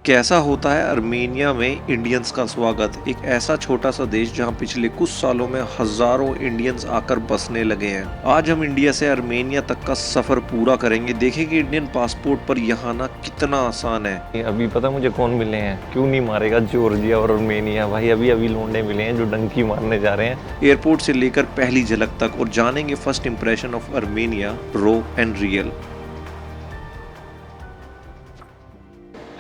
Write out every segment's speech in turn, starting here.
कैसा होता है अर्मेनिया में इंडियंस का स्वागत। एक ऐसा छोटा सा देश जहां पिछले कुछ सालों में हजारों इंडियंस आकर बसने लगे हैं। आज हम इंडिया से अर्मेनिया तक का सफर पूरा करेंगे, देखेंगे इंडियन पासपोर्ट पर यहाँ आना कितना आसान है। अभी पता मुझे कौन मिले हैं, क्यों नहीं मारेगा जॉर्जिया और अर्मेनिया। भाई अभी अभी लौंडे मिले हैं जो डंकी मारने जा रहे हैं एयरपोर्ट से लेकर पहली झलक तक और जानेंगे first impression of Armenia, raw and real.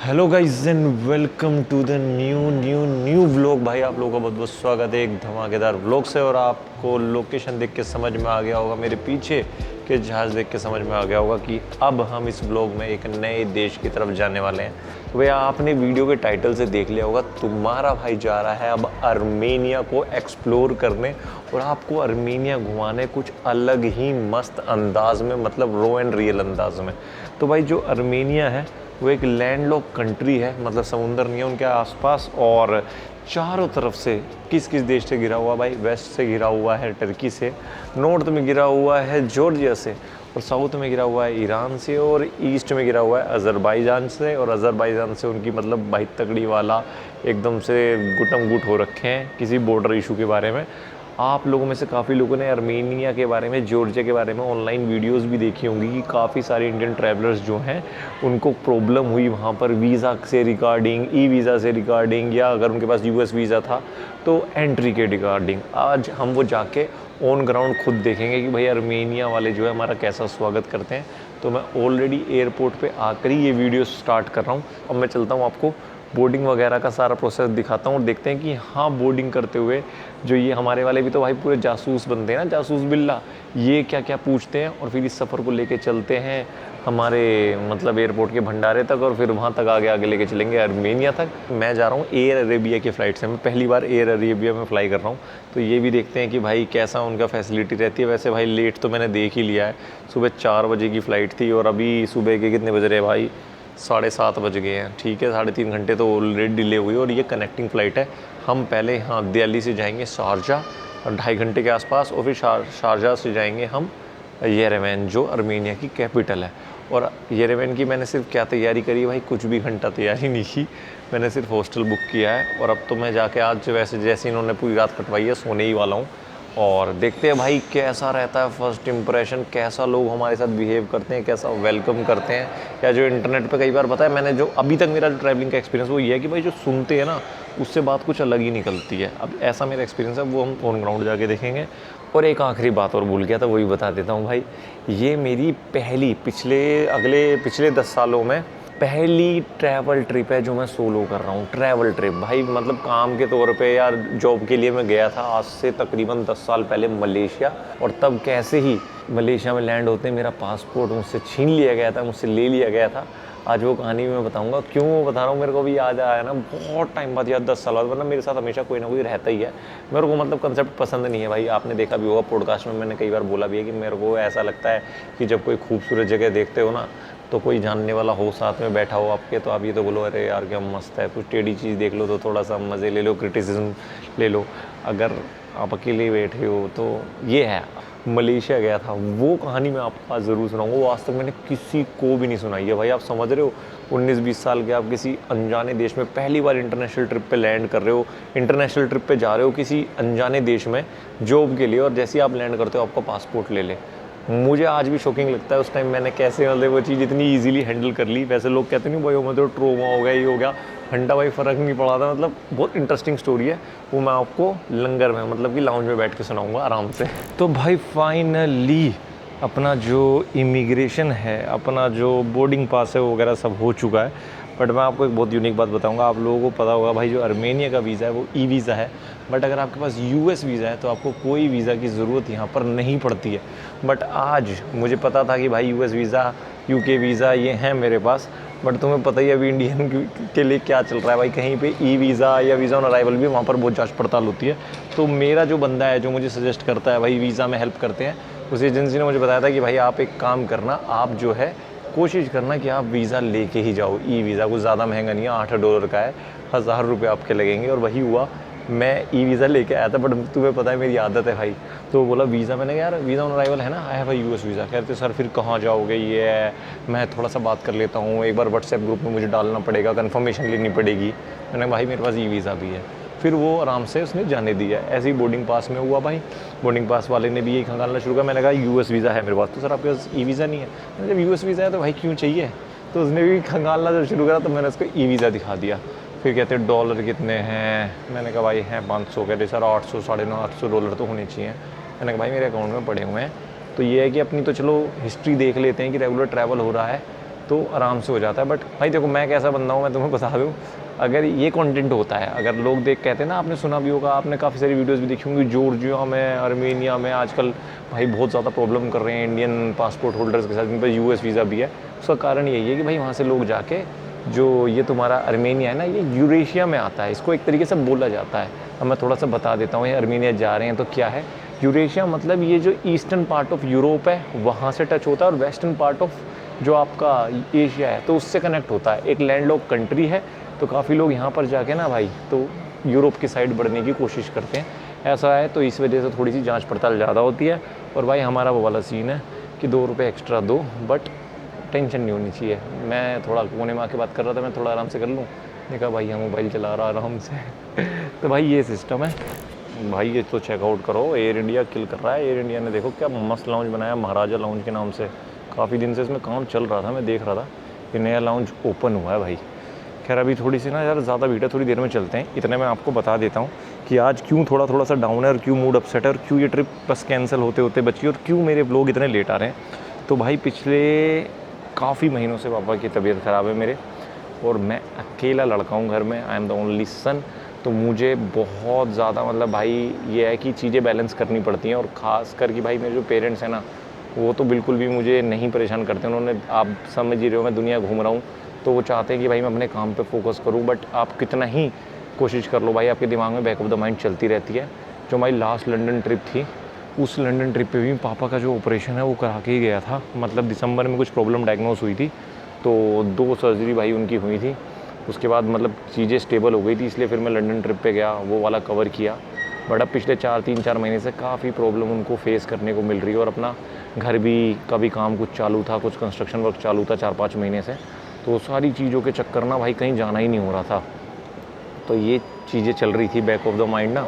Hello guys and welcome to the new vlog. भाई आप लोगों का बहुत बहुत स्वागत है एक धमाकेदार व्लॉग से। और आपको लोकेशन देख के समझ में आ गया होगा, मेरे पीछे के जहाज़ देख के समझ में आ गया होगा कि अब हम इस व्लॉग में एक नए देश की तरफ जाने वाले हैं। तो भैया आपने वीडियो के टाइटल से देख लिया होगा, तुम्हारा भाई जा रहा है अब अर्मेनिया को एक्सप्लोर करने और आपको अर्मेनिया घुमाने कुछ अलग ही मस्त अंदाज में, मतलब रॉ एंड रियल अंदाज में। तो भाई जो अर्मेनिया है वो एक लैंडलॉक कंट्री है, मतलब समुंदर नहीं है उनके आसपास। और चारों तरफ से किस किस देश से घिरा हुआ भाई? वेस्ट से घिरा हुआ है टर्की से, नॉर्थ में घिरा हुआ है जॉर्जिया से, और साउथ में घिरा हुआ है ईरान से, और ईस्ट में घिरा हुआ है अज़रबाईजान से। और अज़रबाईजान से उनकी मतलब भाई तकड़ी वाला एकदम से गुटम गुट हो रखे हैं किसी बॉर्डर इशू के बारे में। आप लोगों में से काफ़ी लोगों ने अर्मेनिया के बारे में, जॉर्जिया के बारे में ऑनलाइन वीडियोस भी देखी होंगी कि काफ़ी सारे इंडियन ट्रैवलर्स जो हैं उनको प्रॉब्लम हुई वहाँ पर वीज़ा से रिगार्डिंग, ई वीज़ा से रिगार्डिंग, या अगर उनके पास यूएस वीज़ा था तो एंट्री के रिगार्डिंग। आज हम वो जाके ऑन ग्राउंड खुद देखेंगे कि भाई अर्मेनिया वाले जो है हमारा कैसा स्वागत करते हैं। तो मैं ऑलरेडी एयरपोर्ट पे आकर ही ये वीडियो स्टार्ट कर रहा हूँ। अब मैं चलता हूँ, आपको बोर्डिंग वगैरह का सारा प्रोसेस दिखाता हूँ और देखते हैं कि हाँ बोर्डिंग करते हुए जो ये हमारे वाले भी तो भाई पूरे जासूस बनते हैं ना, जासूस बिल्ला, ये क्या क्या पूछते हैं। और फिर इस सफ़र को लेके चलते हैं हमारे मतलब एयरपोर्ट के भंडारे तक, और फिर वहाँ तक आगे लेके चलेंगे अर्मेनिया तक। मैं जा रहा हूँ एयर अरेबिया की फ़्लाइट से, मैं पहली बार एयर अरेबिया में फ़्लाई कर रहा हूँ। तो ये भी देखते हैं कि भाई कैसा उनका फैसिलिटी रहती है। वैसे भाई लेट तो मैंने देख ही लिया है, सुबह 4 बजे की फ़्लाइट थी और अभी सुबह के कितने बज रहे हैं भाई? 7:30 बज गए हैं। ठीक है, 3.5 घंटे तो ऑलरेडी डिले हुई। और ये कनेक्टिंग फ़्लाइट है। हम पहले यहाँ दिल्ली से जाएंगे शारजा 2.5 घंटे के आसपास, और फिर शारजा से जाएंगे हम येरेवन जो अर्मेनिया की कैपिटल है। और येरेवन की मैंने सिर्फ क्या तैयारी करी है भाई? कुछ भी घंटा तैयारी नहीं की, मैंने सिर्फ हॉस्टल बुक किया है। और अब तो मैं जाके आज वैसे जैसे इन्होंने पूरी रात कटवाई है सोने ही वाला हूँ। और देखते हैं भाई कैसा रहता है फर्स्ट इंप्रेशन, कैसा लोग हमारे साथ बिहेव करते हैं, कैसा वेलकम करते हैं। या जो इंटरनेट पे कई बार बताया मैंने, जो अभी तक मेरा जो ट्रैवलिंग का एक्सपीरियंस वो ये है कि भाई जो सुनते हैं ना उससे बात कुछ अलग ही निकलती है। अब ऐसा मेरा एक्सपीरियंस है, वो हम ऑन ग्राउंड जाके देखेंगे। और एक आखिरी बात और भूल गया था, वही बता देता हूँ भाई। ये मेरी पहली पिछले 10 सालों में पहली ट्रैवल ट्रिप है जो मैं सोलो कर रहा हूँ। ट्रैवल ट्रिप भाई, मतलब काम के तौर पे यार जॉब के लिए मैं गया था आज से तकरीबन 10 साल पहले मलेशिया। और तब कैसे ही मलेशिया में लैंड होते मेरा पासपोर्ट मुझसे छीन लिया गया था, मुझसे ले लिया गया था। आज वो कहानी भी मैं बताऊंगा, क्यों वो बता रहा हूँ। मेरे को भी याद आया ना बहुत टाइम बाद, यार 10 साल बाद। वरना मेरे साथ हमेशा कोई ना कोई रहता ही है। मेरे को मतलब कंसेप्ट पसंद नहीं है भाई। आपने देखा भी होगा पॉडकास्ट में, मैंने कई बार बोला भी है कि मेरे को ऐसा लगता है कि जब कोई खूबसूरत जगह देखते हो ना तो कोई जानने वाला हो साथ में बैठा हो आपके, तो आप ये तो बोलो अरे यार क्या मस्त है। कुछ टेढ़ी चीज़ देख लो तो थोड़ा सा मज़े ले लो, क्रिटिसिज्म ले लो। अगर आप अकेले बैठे हो तो ये है। मलेशिया गया था, वो कहानी मैं आपको आज ज़रूर सुनाऊंगा। वो आज तक मैंने किसी को भी नहीं सुनाई है भाई। आप समझ रहे हो, 19-20 साल के आप किसी अनजाने देश में पहली बार इंटरनेशनल ट्रिप पे लैंड कर रहे हो, इंटरनेशनल ट्रिप पे जा रहे हो किसी अनजाने देश में जॉब के लिए, और जैसे ही आप लैंड करते हो आपका पासपोर्ट ले ले। मुझे आज भी शॉकिंग लगता है उस टाइम मैंने कैसे मतलब वो चीज़ इतनी इजीली हैंडल कर ली। वैसे लोग कहते नहीं भाई वो मतलब ट्रोमा हो गया, ये हो गया, घंटा भाई फ़र्क नहीं पड़ा था। मतलब बहुत इंटरेस्टिंग स्टोरी है वो, मैं आपको लंगर में मतलब कि लाउंज में बैठ के सुनाऊंगा आराम से। तो भाई फाइनली अपना जो इमिग्रेशन है, अपना जो बोर्डिंग पास है वो वगैरह सब हो चुका है। बट मैं आपको एक बहुत यूनिक बात बताऊंगा। आप लोगों को पता होगा भाई जो अर्मेनिया का वीज़ा है वो ई वीज़ा है। बट अगर आपके पास यूएस वीज़ा है तो आपको कोई वीज़ा की ज़रूरत यहाँ पर नहीं पड़ती है। बट आज मुझे पता था कि भाई यूएस वीज़ा, यूके वीज़ा ये हैं मेरे पास। बट तुम्हें पता ही है अभी इंडियन के लिए क्या चल रहा है भाई। कहीं पे ई वीज़ा या वीज़ा ऑन अराइवल भी वहाँ पर बहुत जांच पड़ताल होती है। तो मेरा जो बंदा है जो मुझे सजेस्ट करता है भाई वीज़ा में हेल्प करते हैं, उस एजेंसी ने मुझे बताया था कि भाई आप एक काम करना, आप जो है कोशिश करना कि आप वीज़ा लेके ही जाओ। ई वीज़ा कुछ ज़्यादा महंगा नहीं है, $8 का है, 1000 रुपये आपके लगेंगे। और वही हुआ, मैं ई वीज़ा लेके आया था, बट तुम्हें पता है मेरी आदत है भाई। तो बोला वीज़ा, मैंने कहा यार वीज़ा ऑन अराइवल है ना, आई हैव यूएस वीज़ा। कहते सर फिर कहाँ जाओगे, ये है, मैं थोड़ा सा बात कर लेता हूँ, एक बार व्हाट्सएप ग्रुप में मुझे डालना पड़ेगा, कन्फर्मेशन लेनी पड़ेगी। मैंने कहा भाई मेरे पास ई वीज़ा भी है। फिर वो आराम से उसने जाने दिया। ऐसे ही बोर्डिंग पास में हुआ भाई, बोर्डिंग पास वाले ने भी यही खंगालना शुरू किया। मैंने कहा यूएस वीज़ा है मेरे पास। तो सर आपके पास ई वीज़ा नहीं है। मैंने जब यूएस वीज़ा है तो भाई क्यों चाहिए। तो उसने भी खंगालना जब शुरू करा तो मैंने उसको ई वीज़ा दिखा दिया। फिर कहते डॉलर कितने हैं, मैंने कहा भाई हैं 500। कहते सर 800 $950 डॉलर तो होने चाहिए। मैंने कहा भाई मेरे अकाउंट में पड़े हुए हैं। तो ये है कि अपनी तो चलो हिस्ट्री देख लेते हैं कि रेगुलर ट्रैवल हो रहा है तो आराम से हो जाता है। बट भाई देखो मैं कैसा बंदा हूँ, मैं तुम्हें बता दूँ, अगर ये कंटेंट होता है, अगर लोग देख कहते हैं ना, आपने सुना भी होगा, आपने काफ़ी सारी वीडियोस भी देखी होंगी, जॉर्जिया में, आर्मेनिया में आजकल भाई बहुत ज़्यादा प्रॉब्लम कर रहे हैं इंडियन पासपोर्ट होल्डर्स के साथ, जिन पर यूएस वीज़ा भी है। उसका कारण यही है कि भाई वहाँ से लोग जाके, जो ये तुम्हारा आर्मेनिया है ना, ये यूरेशिया में आता है, इसको एक तरीके से बोला जाता है। अब मैं थोड़ा सा बता देता हूँ, ये आर्मेनिया जा रहे हैं तो क्या है यूरेशिया, मतलब ये जो ईस्टर्न पार्ट ऑफ यूरोप है वहाँ से टच होता है, और वेस्टर्न पार्ट ऑफ जो आपका एशिया है तो उससे कनेक्ट होता है। एक लैंडलॉक कंट्री है, तो काफ़ी लोग यहाँ पर जाके ना भाई तो यूरोप की साइड बढ़ने की कोशिश करते हैं। ऐसा है, तो इस वजह से थोड़ी सी जांच पड़ताल ज़्यादा होती है। और भाई हमारा वो वाला सीन है कि 2 रुपये एक्स्ट्रा दो, बट टेंशन नहीं होनी चाहिए। मैं थोड़ा कोने में आके बात कर रहा था, मैं थोड़ा आराम से कर लूँ। देखा भाई यहाँ मोबाइल चला रहा आराम से तो भाई ये सिस्टम है भाई। ये तो चेकआउट करो, एयर इंडिया किल कर रहा है। एयर इंडिया ने देखो क्या मस्त लाउंज बनाया, महाराजा लाउंज के नाम से। काफ़ी दिन से इसमें काम चल रहा था, मैं देख रहा था कि नया लाउंज ओपन हुआ है भाई। खैर अभी थोड़ी सी ना यार ज़्यादा भीड़ है, थोड़ी देर में चलते हैं। इतने मैं आपको बता देता हूँ कि आज क्यों थोड़ा सा डाउन है, और क्यों मूड अपसेट है, और क्यों ये ट्रिप बस कैंसिल होते होते बची, और क्यों मेरे व्लॉग इतने लेट आ रहे हैं। तो भाई पिछले काफ़ी महीनों से पापा की तबीयत ख़राब है मेरे, और मैं अकेला लड़का हूँ घर में, I am the only son. तो मुझे बहुत ज़्यादा मतलब भाई ये है कि चीज़ें बैलेंस करनी पड़ती हैं। और ख़ास कर कि भाई मेरे जो पेरेंट्स हैं ना, वो तो बिल्कुल भी मुझे नहीं परेशान करते। उन्होंने, आप समझ ही रहे हो, मैं दुनिया घूम रहा हूँ, तो वो चाहते हैं कि भाई मैं अपने काम पे फोकस करूँ। बट आप कितना ही कोशिश कर लो भाई, आपके दिमाग में बैक ऑफ द माइंड चलती रहती है। जो हमारी लास्ट लंदन ट्रिप थी, उस लंदन ट्रिप पे भी पापा का जो ऑपरेशन है वो करा के ही गया था। मतलब दिसंबर में कुछ प्रॉब्लम डायग्नोस हुई थी, तो 2 सर्जरी भाई उनकी हुई थी। उसके बाद मतलब चीज़ें स्टेबल हो गई थी, इसलिए फिर मैं लंदन ट्रिप पे गया, वो वाला कवर किया। बट अब पिछले 3-4 महीने से काफ़ी प्रॉब्लम उनको फेस करने को मिल रही है। और अपना घर भी का भी काम कुछ चालू था, कुछ कंस्ट्रक्शन वर्क चालू था 4-5 महीने से। तो सारी चीज़ों के चक्कर ना भाई कहीं जाना ही नहीं हो रहा था। तो ये चीज़ें चल रही थी बैक ऑफ द माइंड ना,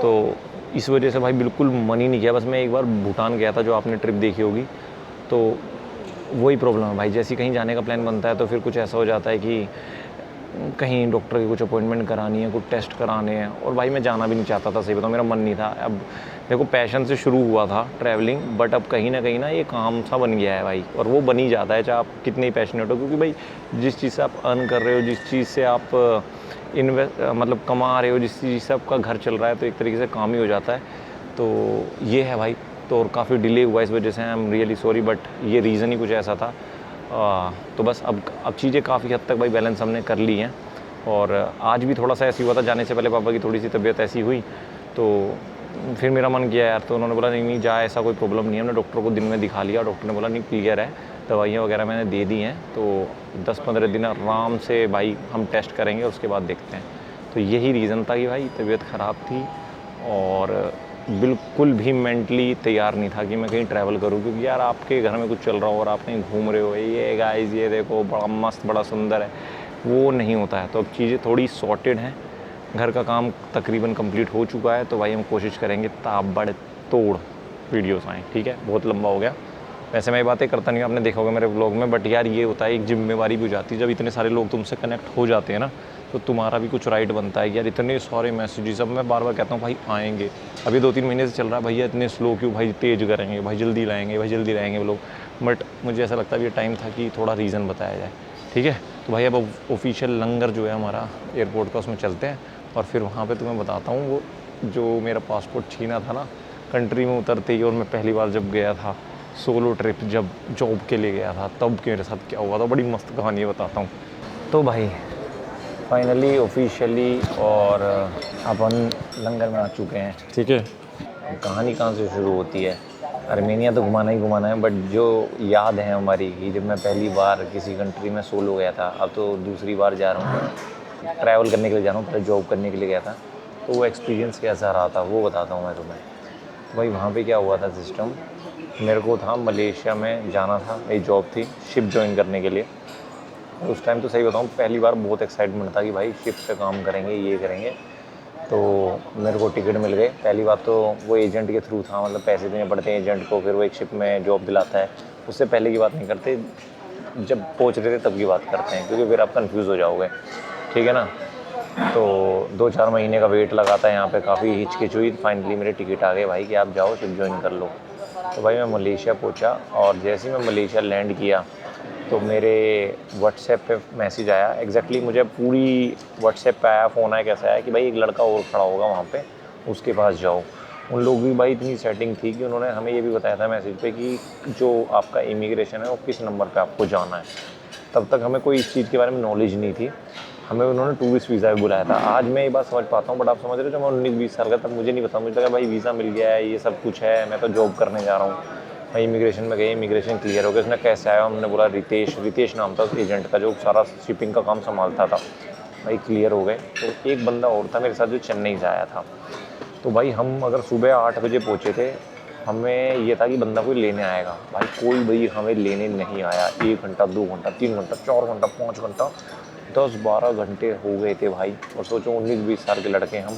तो इस वजह से भाई बिल्कुल मन ही नहीं किया। बस मैं एक बार भूटान गया था, जो आपने ट्रिप देखी होगी, तो वही प्रॉब्लम है भाई। जैसे कहीं जाने का प्लान बनता है तो फिर कुछ ऐसा हो जाता है कि कहीं डॉक्टर की कुछ अपॉइंटमेंट करानी है, कुछ टेस्ट कराने हैं, और भाई मैं जाना भी नहीं चाहता था, सही बताऊं मेरा मन नहीं था। अब देखो पैशन से शुरू हुआ था ट्रैवलिंग, बट अब कहीं ना कहीं ना ये काम सा बन गया है भाई, और वो बन ही जाता है चाहे आप कितने ही पैशनेट हो। क्योंकि भाई जिस चीज़ से आप अर्न कर रहे हो, जिस चीज़ से आप मतलब कमा रहे हो, जिस चीज़ से आपका घर चल रहा है, तो एक तरीके से काम ही हो जाता है। तो ये है भाई। तो और काफ़ी डिले हुआ इस वजह से, I am really sorry, but ये रीज़न ही कुछ ऐसा था। तो बस अब चीज़ें काफ़ी हद तक भाई बैलेंस हमने कर ली हैं। और आज भी थोड़ा सा ऐसी हुआ था, जाने से पहले पापा की थोड़ी सी तबीयत ऐसी हुई, तो फिर मेरा मन किया यार। तो उन्होंने बोला नहीं जा, ऐसा कोई प्रॉब्लम नहीं है। हमने डॉक्टर को दिन में दिखा लिया, डॉक्टर ने बोला नहीं क्लियर है, दवाइयाँ वगैरह मैंने दे दी हैं, तो 10-15 दिन आराम से भाई हम टेस्ट करेंगे, उसके बाद देखते हैं। तो यही रीज़न था कि भाई तबीयत ख़राब थी, और बिल्कुल भी मेंटली तैयार नहीं था कि मैं कहीं ट्रैवल करूं। क्योंकि यार आपके घर में कुछ चल रहा हो और आप कहीं घूम रहे हो, ये गाइस ये देखो बड़ा मस्त बड़ा सुंदर है, वो नहीं होता है। तो अब चीज़ें थोड़ी सॉर्टेड हैं, घर का काम तकरीबन कंप्लीट हो चुका है, तो भाई हम कोशिश करेंगे ताबड़ तोड़ वीडियोस आएँ, ठीक है। बहुत लंबा हो गया, वैसे मैं ये बातें करता नहीं, आपने देखा होगा मेरे व्लॉग में, बट यार ये होता है एक जिम्मेवारी भी हो जाती है। जब इतने सारे लोग तुमसे कनेक्ट हो जाते हैं ना, तो तुम्हारा भी कुछ राइट बनता है कि यार इतने सारे मैसेजेस। अब मैं बार बार कहता हूँ भाई आएंगे, अभी 2-3 महीने से चल रहा है भैया इतने स्लो क्यों, भाई तेज़ करेंगे, भाई जल्दी लाएंगे, भाई जल्दी लाएंगे वो लोग। बट मुझे ऐसा लगता है ये टाइम था कि थोड़ा रीज़न बताया जाए, ठीक है। तो भाई अब ऑफिशियल लंगर जो है हमारा एयरपोर्ट का, उसमें चलते हैं, और फिर वहाँ पर तुम्हें बताता हूँ वो जो मेरा पासपोर्ट छीना था ना कंट्री में उतरते ही। और मैं पहली बार जब गया था सोलो ट्रिप, जब जॉब के लिए गया था, तब मेरे साथ क्या हुआ था, बड़ी मस्त कहानी बताता हूँ। तो भाई फाइनली ऑफिशियली और अपन लंगर में आ चुके हैं, ठीक है। कहानी कहाँ से शुरू होती है, आर्मेनिया तो घुमाना ही घुमाना है, बट जो याद है हमारी कि जब मैं पहली बार किसी कंट्री में सोलो गया था, अब तो दूसरी बार जा रहा हूँ ट्रैवल करने के लिए, जा रहा हूँ, पहले जॉब करने के लिए गया था। तो वो एक्सपीरियंस कैसा रहा था वो बताता हूँ मैं तुम्हें। भाई वहाँ पे क्या हुआ था सिस्टम, मेरे को था मलेशिया में जाना था, मेरी जॉब थी शिप ज्वाइन करने के लिए। उस टाइम तो सही बताऊँ पहली बार बहुत एक्साइटमेंट था कि भाई शिप पे काम करेंगे, ये करेंगे। तो मेरे को टिकट मिल गए। पहली बात तो वो एजेंट के थ्रू था, मतलब पैसे देने पड़ते हैं एजेंट को, फिर वो एक शिप में जॉब दिलाता है। उससे पहले की बात नहीं करते, जब पहुंच रहे थे तब की बात करते हैं, क्योंकि फिर आप कंफ्यूज हो जाओगे, ठीक है ना। तो 2-4 महीने का वेट लगाता है यहाँ पे, काफ़ी हिचकिच हुई। फाइनली मेरे टिकट आ गए भाई कि आप जाओ शिप ज्वाइन कर लो। तो भाई मैं मलेशिया पहुँचा, और जैसे ही मैं मलेशिया लैंड किया तो मेरे व्हाट्सएप पे मैसेज आया। एग्जैक्टली मुझे पूरी व्हाट्सएप पे आया, फ़ोन आया, कैसा आया कि भाई एक लड़का और खड़ा होगा वहाँ पे, उसके पास जाओ। उन लोगों की भाई इतनी सेटिंग थी कि उन्होंने हमें ये भी बताया था मैसेज पे कि जो आपका इमिग्रेशन है वो किस नंबर पे आपको जाना है। तब तक हमें कोई इस चीज़ के बारे में नॉलेज नहीं थी। हमें उन्होंने टूरिस्ट वीज़ा भी बुलाया था। आज मैं ये बात समझ पाता हूँ, बट आप समझ रहे हो जब मैं 19-20 साल का, तब मुझे नहीं पता। मुझे लगा भाई वीज़ा मिल गया है, ये सब कुछ है, मैं तो जॉब करने जा रहा हूँ। भाई इमिग्रेशन में गए, इमिग्रेशन क्लियर हो गया। उसने कैसे आया, हमने बोला रितेश नाम था उस एजेंट का जो सारा शिपिंग का काम संभालता था। भाई क्लियर हो गए। तो एक बंदा और था मेरे साथ जो चेन्नई से आया था। तो भाई हम अगर सुबह 8 बजे पहुँचे थे, हमें ये था कि बंदा कोई लेने आएगा। भाई कोई भाई हमें लेने नहीं आया। 1 घंटा, 2 घंटा, 3 घंटा, 4 घंटा, 5 घंटा, 10-12 घंटे हो गए थे भाई। और सोचो 19-20 साल के लड़के हम,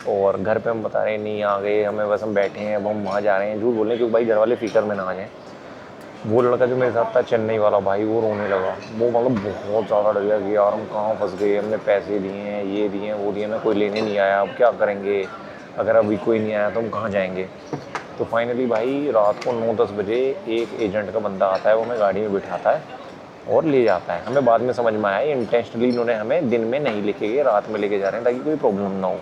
और घर पे हम बता रहे हैं नहीं आ गए हमें, बस हम बैठे हैं, अब हम वहाँ जा रहे हैं। झूठ बोल रहे हैं क्योंकि भाई घर वाले फिक्र में ना आ जाए। वो लड़का जो मेरे साथ था चेन्नई वाला, भाई वो रोने लगा। वो मतलब बहुत ज़्यादा डर गया कि यार हम कहाँ फंस गए, हमने पैसे दिए हैं, ये दिए हैं, वो दिए, हमें कोई लेने नहीं आया, अब क्या करेंगे, अगर अभी कोई नहीं आया तो हम कहाँ जाएंगे। तो फाइनली भाई रात को 9-10 बजे एक एजेंट का बंदा आता है, वो हमें गाड़ी में बिठाता है और ले जाता है। हमें बाद में समझ में आया इंटेंशनली इन्होंने हमें दिन में नहीं लेके गए, रात में लेके जा रहे हैं ताकि कोई प्रॉब्लम ना हो।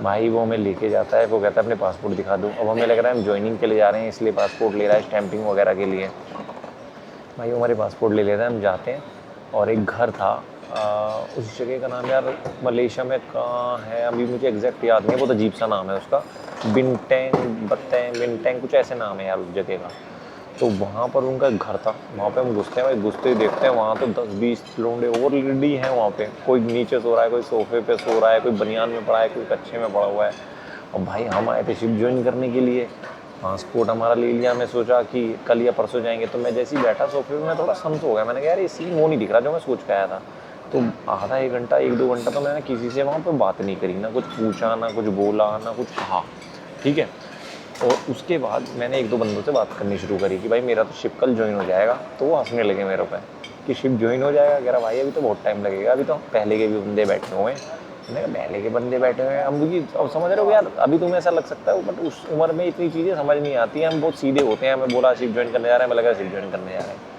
भाई वो हमें लेके जाता है, वो कहता है अपने पासपोर्ट दिखा दो। अब हमें लग रहा है हम ज्वाइनिंग के लिए जा रहे हैं इसलिए पासपोर्ट ले रहा है, स्टैंपिंग वगैरह के लिए। भाई वो हमारे पासपोर्ट ले लेता है, हम जाते हैं। और एक घर था उस जगह का नाम यार मलेशिया में कहाँ है अभी मुझे एग्जैक्ट याद नहीं है, बहुत अजीब सा नाम है उसका, बिनटेंग कुछ ऐसे नाम है यार उस जगह का। तो वहाँ पर उनका घर था, वहाँ पे हम घुसते हैं भाई, घुसते ही देखते हैं वहाँ तो 10-20 लोंडे और लेडी हैं वहाँ पे। कोई नीचे सो रहा है, कोई सोफे पे सो रहा है, कोई बनियान में पड़ा है, कोई कच्छे में पड़ा हुआ है। और भाई हम आए थे शिप ज्वाइन करने के लिए, पासपोर्ट हमारा ले लिया। मैं सोचा कि कल या परसों जाएंगे। तो मैं जैसे ही बैठा सोफे पे, मैं थोड़ा संस हो गया। मैंने कहा यार ये सीन वो नहीं दिख रहा जो मैं सोच के आया था। तो आधा 1 घंटा, 1-2 घंटा तो मैंने किसी से वहाँ पे बात नहीं करी, ना कुछ पूछा, ना कुछ बोला, ना कुछ कहा, ठीक है। और उसके बाद मैंने 1-2 बंदों से बात करनी शुरू करी कि भाई मेरा तो शिप कल ज्वाइन हो जाएगा। तो वो हंसने लगे मेरे पे कि शिप ज्वाइन हो जाएगा। कह रहा भाई अभी तो बहुत टाइम लगेगा, अभी तो पहले के भी बंदे बैठे हुए हैं। मैंने कहा पहले के बंदे बैठे हुए हैं, हम मुझे अब समझ रहे हो यार, अभी तुम्हें ऐसा लग सकता है बट उस उम्र में इतनी चीज़ें समझ नहीं आती हैं, हम बहुत सीधे होते हैं। हमें बोला शिप ज्वाइन करने जा रहे हैं, मैं लगा शिप ज्वाइन करने जा रहे हैं।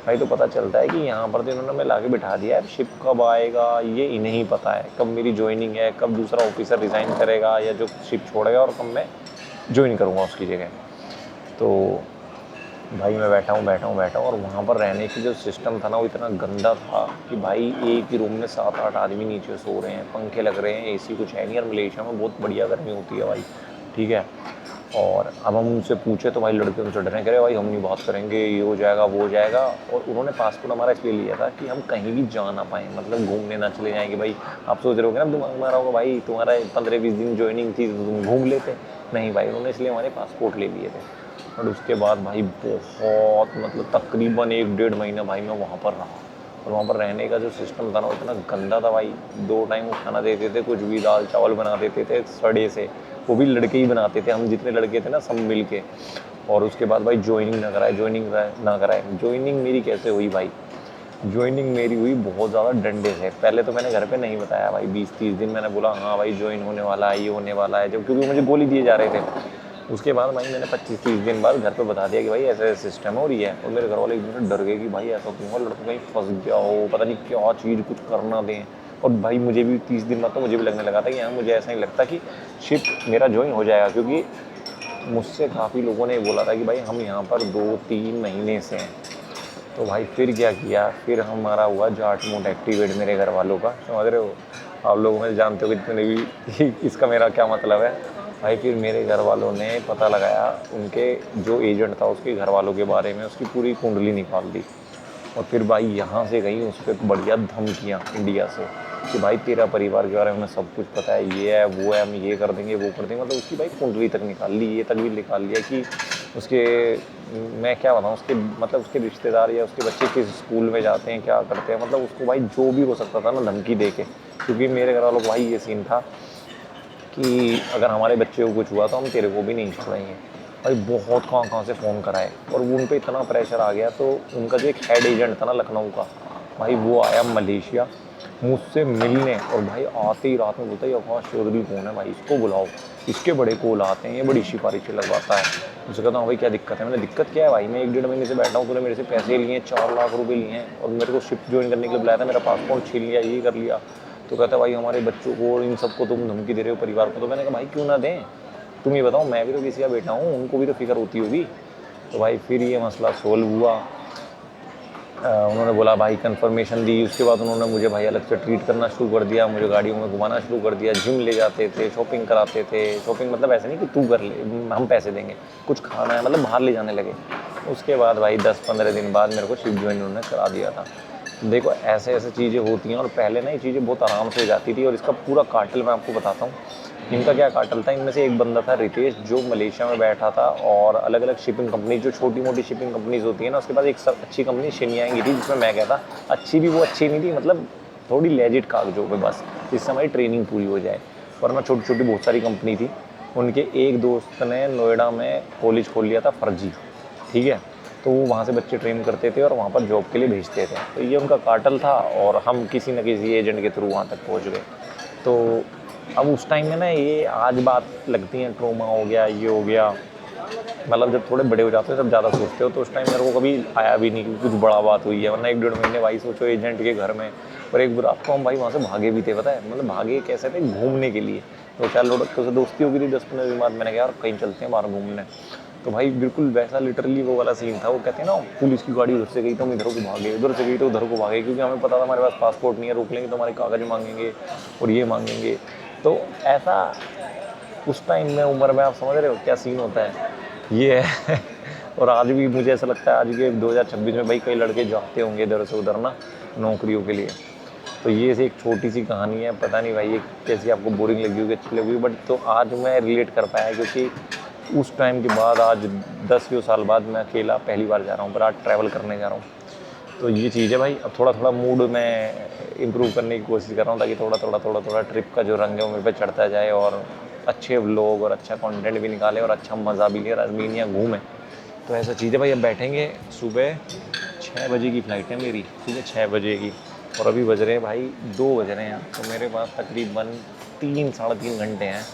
भाई तो पता चलता है कि यहाँ पर तो इन्होंने हमें ला के बिठा दिया है, शिप कब आएगा ये इन्हें ही पता है, कब मेरी ज्वाइनिंग है, कब दूसरा ऑफिसर रिज़ाइन करेगा या जो शिप छोड़ेगा, और कब मैं ज्वाइन करूँगा उसकी जगह। तो भाई मैं बैठा हूँ और वहाँ पर रहने की जो सिस्टम था ना वो इतना गंदा था कि भाई एक ही रूम में 7-8 आदमी नीचे सो रहे हैं, पंखे लग रहे हैं, एसी कुछ है नहीं। और मलेशिया में बहुत बढ़िया गर्मी होती है भाई, ठीक है। और अब हम उनसे पूछे तो भाई लड़के उनसे डरे, कह रहे भाई हम नहीं बात करेंगे, ये हो जाएगा वो हो जाएगा। और उन्होंने पासपोर्ट हमारा इसलिए लिया था कि हम कहीं भी जा ना पाएँ, मतलब घूमने ना चले जाएंगे। भाई आप सोच रहे होगे ना दिमाग में आ रहा होगा भाई तुम्हारा 15-20 दिन ज्वाइनिंग थी तो तुम घूम लेते, नहीं भाई उन्होंने इसलिए हमारे पासपोर्ट ले लिए थे। और उसके बाद भाई बहुत मतलब तकरीबन 1-1.5 महीना भाई मैं वहाँ पर रहा। और वहाँ पर रहने का जो सिस्टम था ना वो इतना गंदा था भाई। 2 टाइम वो खाना देते थे, कुछ भी दाल चावल बना देते थे सड़े से, वो भी लड़के ही बनाते थे, हम जितने लड़के थे ना सब मिल के। और उसके बाद भाई ज्वाइनिंग मेरी कैसे हुई भाई, ज्वाइनिंग मेरी हुई बहुत ज़्यादा डंडे से। पहले तो मैंने घर पे नहीं बताया भाई, 20-30 दिन मैंने बोला हाँ भाई ज्वाइन होने वाला है, ये होने वाला है, जब क्योंकि मुझे गोली दिए जा रहे थे। उसके बाद भाई मैंने 25-30 दिन बाद घर पे बता दिया कि भाई ऐसा ऐसा सिस्टम है और ये है। और मेरे घर वाले एकदम से डर गए कि भाई ऐसा क्यों हो, लड़का कहीं फंस गया हो, पता नहीं क्या चीज़ कुछ करना दें। और भाई मुझे भी 30 दिन बाद तो मुझे भी लगने लगा था कि हाँ मुझे ऐसा नहीं लगता कि शिप मेरा ज्वाइन हो जाएगा, क्योंकि मुझसे काफ़ी लोगों ने बोला था कि भाई हम यहाँ पर 2-3 महीने से हैं। तो भाई फिर क्या किया, फिर हमारा हुआ जाट मोड एक्टिवेट मेरे घर वालों का, समझ रहे हो आप लोग, में जानते हो कि जितने भी इसका मेरा क्या मतलब है। भाई फिर मेरे घर वालों ने पता लगाया, उनके जो एजेंट था उसके घर वालों के बारे में, उसकी पूरी कुंडली निकाल दी। और फिर भाई यहाँ से गई उस पर बढ़िया धमकियाँ इंडिया से कि भाई तेरा परिवार के बारे में हमें सब कुछ पता है, ये है वो है, हम ये कर देंगे वो कर देंगे। मतलब उसकी भाई कुंडली तक निकाल ली, ये तक भी निकाल लिया कि उसके, मैं क्या बताऊँ, उसके मतलब उसके रिश्तेदार या उसके बच्चे किस स्कूल में जाते हैं, क्या करते हैं, मतलब उसको भाई जो भी हो सकता था ना धमकी दे के। क्योंकि मेरे घर वालों को भाई ये सीन था कि अगर हमारे बच्चे को कुछ हुआ तो हम तेरे को भी नहीं छोड़ेंगे। भाई बहुत कहाँ से फ़ोन कराए और वो उन पर इतना प्रेशर आ गया। तो उनका जो एक हेड एजेंट था ना लखनऊ का, भाई वो आया मलेशिया मुझसे मिलने, और भाई आते ही रात में बोलता है आकाश चौधरी कौन है भाई, इसको बुलाओ, इसके बड़े कॉल आते हैं, ये बड़ी सिफारिशें लगवाता है। उससे कहता हूँ भाई क्या दिक्कत है। मैंने दिक्कत क्या है भाई, मैं 1-1.5 महीने से बैठा हूँ, तूने मेरे से पैसे लिए हैं, 4 लाख रुपये लिए हैं और मेरे को शिफ्ट ज्वाइन करने के लिए बुलाया था, मेरा पासपोर्ट छीन लिया, ये कर लिया। तो कहता है भाई हमारे बच्चों को इन सबको तुम धमकी दे रहे हो, परिवार को। तो मैंने कहा भाई क्यों ना दें, तुम ये बताओ, मैं भी तो किसी का बेटा हूँ, उनको भी तो फिक्र होती होगी। तो भाई फिर ये मसला सोल्व हुआ। उन्होंने बोला भाई कंफर्मेशन दी, उसके बाद उन्होंने मुझे भाई अलग से ट्रीट करना शुरू कर दिया, मुझे गाड़ियों में घुमाना शुरू कर दिया, जिम ले जाते थे, शॉपिंग कराते थे। शॉपिंग मतलब ऐसे नहीं कि तू कर ले, हम पैसे देंगे, कुछ खाना है, मतलब बाहर ले जाने लगे। उसके बाद भाई 10-15 दिन बाद मेरे को शिफ्ट ज्वाइन उन्होंने करा दिया था। देखो ऐसे ऐसे चीज़ें होती हैं, और पहले ना ये चीज़ें बहुत आराम से हो जाती थी। और इसका पूरा कार्टेल मैं आपको बताता हूँ, इनका क्या कार्टेल था। इनमें से एक बंदा था रितेश, जो मलेशिया में बैठा था और अलग अलग शिपिंग कंपनी, जो छोटी मोटी शिपिंग कंपनीज होती है ना, उसके पास एक सब अच्छी कंपनी शिनयांग थी, जिसमें मैं गया था। अच्छी भी वो अच्छी नहीं थी, मतलब थोड़ी लेजिट कागजों पे, बस जिससे हमारी ट्रेनिंग पूरी हो जाए। वरना छोटी छोटी बहुत सारी कंपनी थी। उनके एक दोस्त ने नोएडा में कॉलेज खोल लिया था फर्जी, ठीक है। तो वो वहाँ से बच्चे ट्रेन करते थे और वहाँ पर जॉब के लिए भेजते थे। तो ये उनका कार्टेल था और हम किसी न किसी एजेंट के थ्रू वहाँ तक पहुँच गए। तो अब उस टाइम में ना ये आज बात लगती है, ट्रोमा हो गया, ये हो गया, मतलब जब थोड़े बड़े हो जाते हो तब ज़्यादा सोचते हो। तो उस टाइम मेरे को कभी आया भी नहीं कि कुछ बड़ा बात हुई है। वरना 1-1.5 महीने भाई सोचो एजेंट के घर में। और एक रात को हम भाई वहाँ से भागे भी थे, पता है, मतलब भागे कैसे थे, घूमने के लिए। 2-4 लड़कों से दोस्ती हो गई थी 10-15 दिन बाद। मैंने कहा यार कहीं चलते हैं बाहर घूमने। तो भाई बिल्कुल वैसा लिटरली वो वाला सीन था। वो कहते हैं ना पुलिस की गाड़ी उधर से गई तो हम इधर को भागे, उधर से गई तो उधर को भागे, क्योंकि हमें पता था हमारे पास पासपोर्ट नहीं है, रोक लेंगे तो हमारे कागज मांगेंगे और ये मांगेंगे। तो ऐसा उस टाइम में उम्र में, आप समझ रहे हो क्या सीन होता है, ये है। और आज भी मुझे ऐसा लगता है आज के 2026 में भाई कई लड़के जाते होंगे इधर से उधर ना नौकरियों के लिए। तो ये एक छोटी सी कहानी है, पता नहीं भाई ये कैसी आपको बोरिंग लगी होगी, अच्छी लगी होगी, बट तो आज मैं रिलेट कर पाया, क्योंकि उस टाइम के बाद आज 10 साल बाद मैं अकेला पहली बार जा रहा हूँ, पर आज ट्रैवल करने जा रहा हूँ। तो ये चीज़ है भाई। अब थोड़ा थोड़ा मूड मैं इम्प्रूव करने की कोशिश कर रहा हूँ, ताकि थोड़ा ट्रिप का जो रंग है वो मेरे पे चढ़ता जाए, और अच्छे व्लॉग और अच्छा कंटेंट भी निकाले और अच्छा मज़ा भी ले, अर्मेनिया घूमें। तो ऐसा चीज़ है भाई। अब बैठेंगे, सुबह 6 बजे की फ़्लाइट है मेरी, सुबह 6 बजे की, और अभी बज रहे हैं भाई 2 बज रहे हैं। तो मेरे पास तकरीबन 3-3.5 घंटे हैं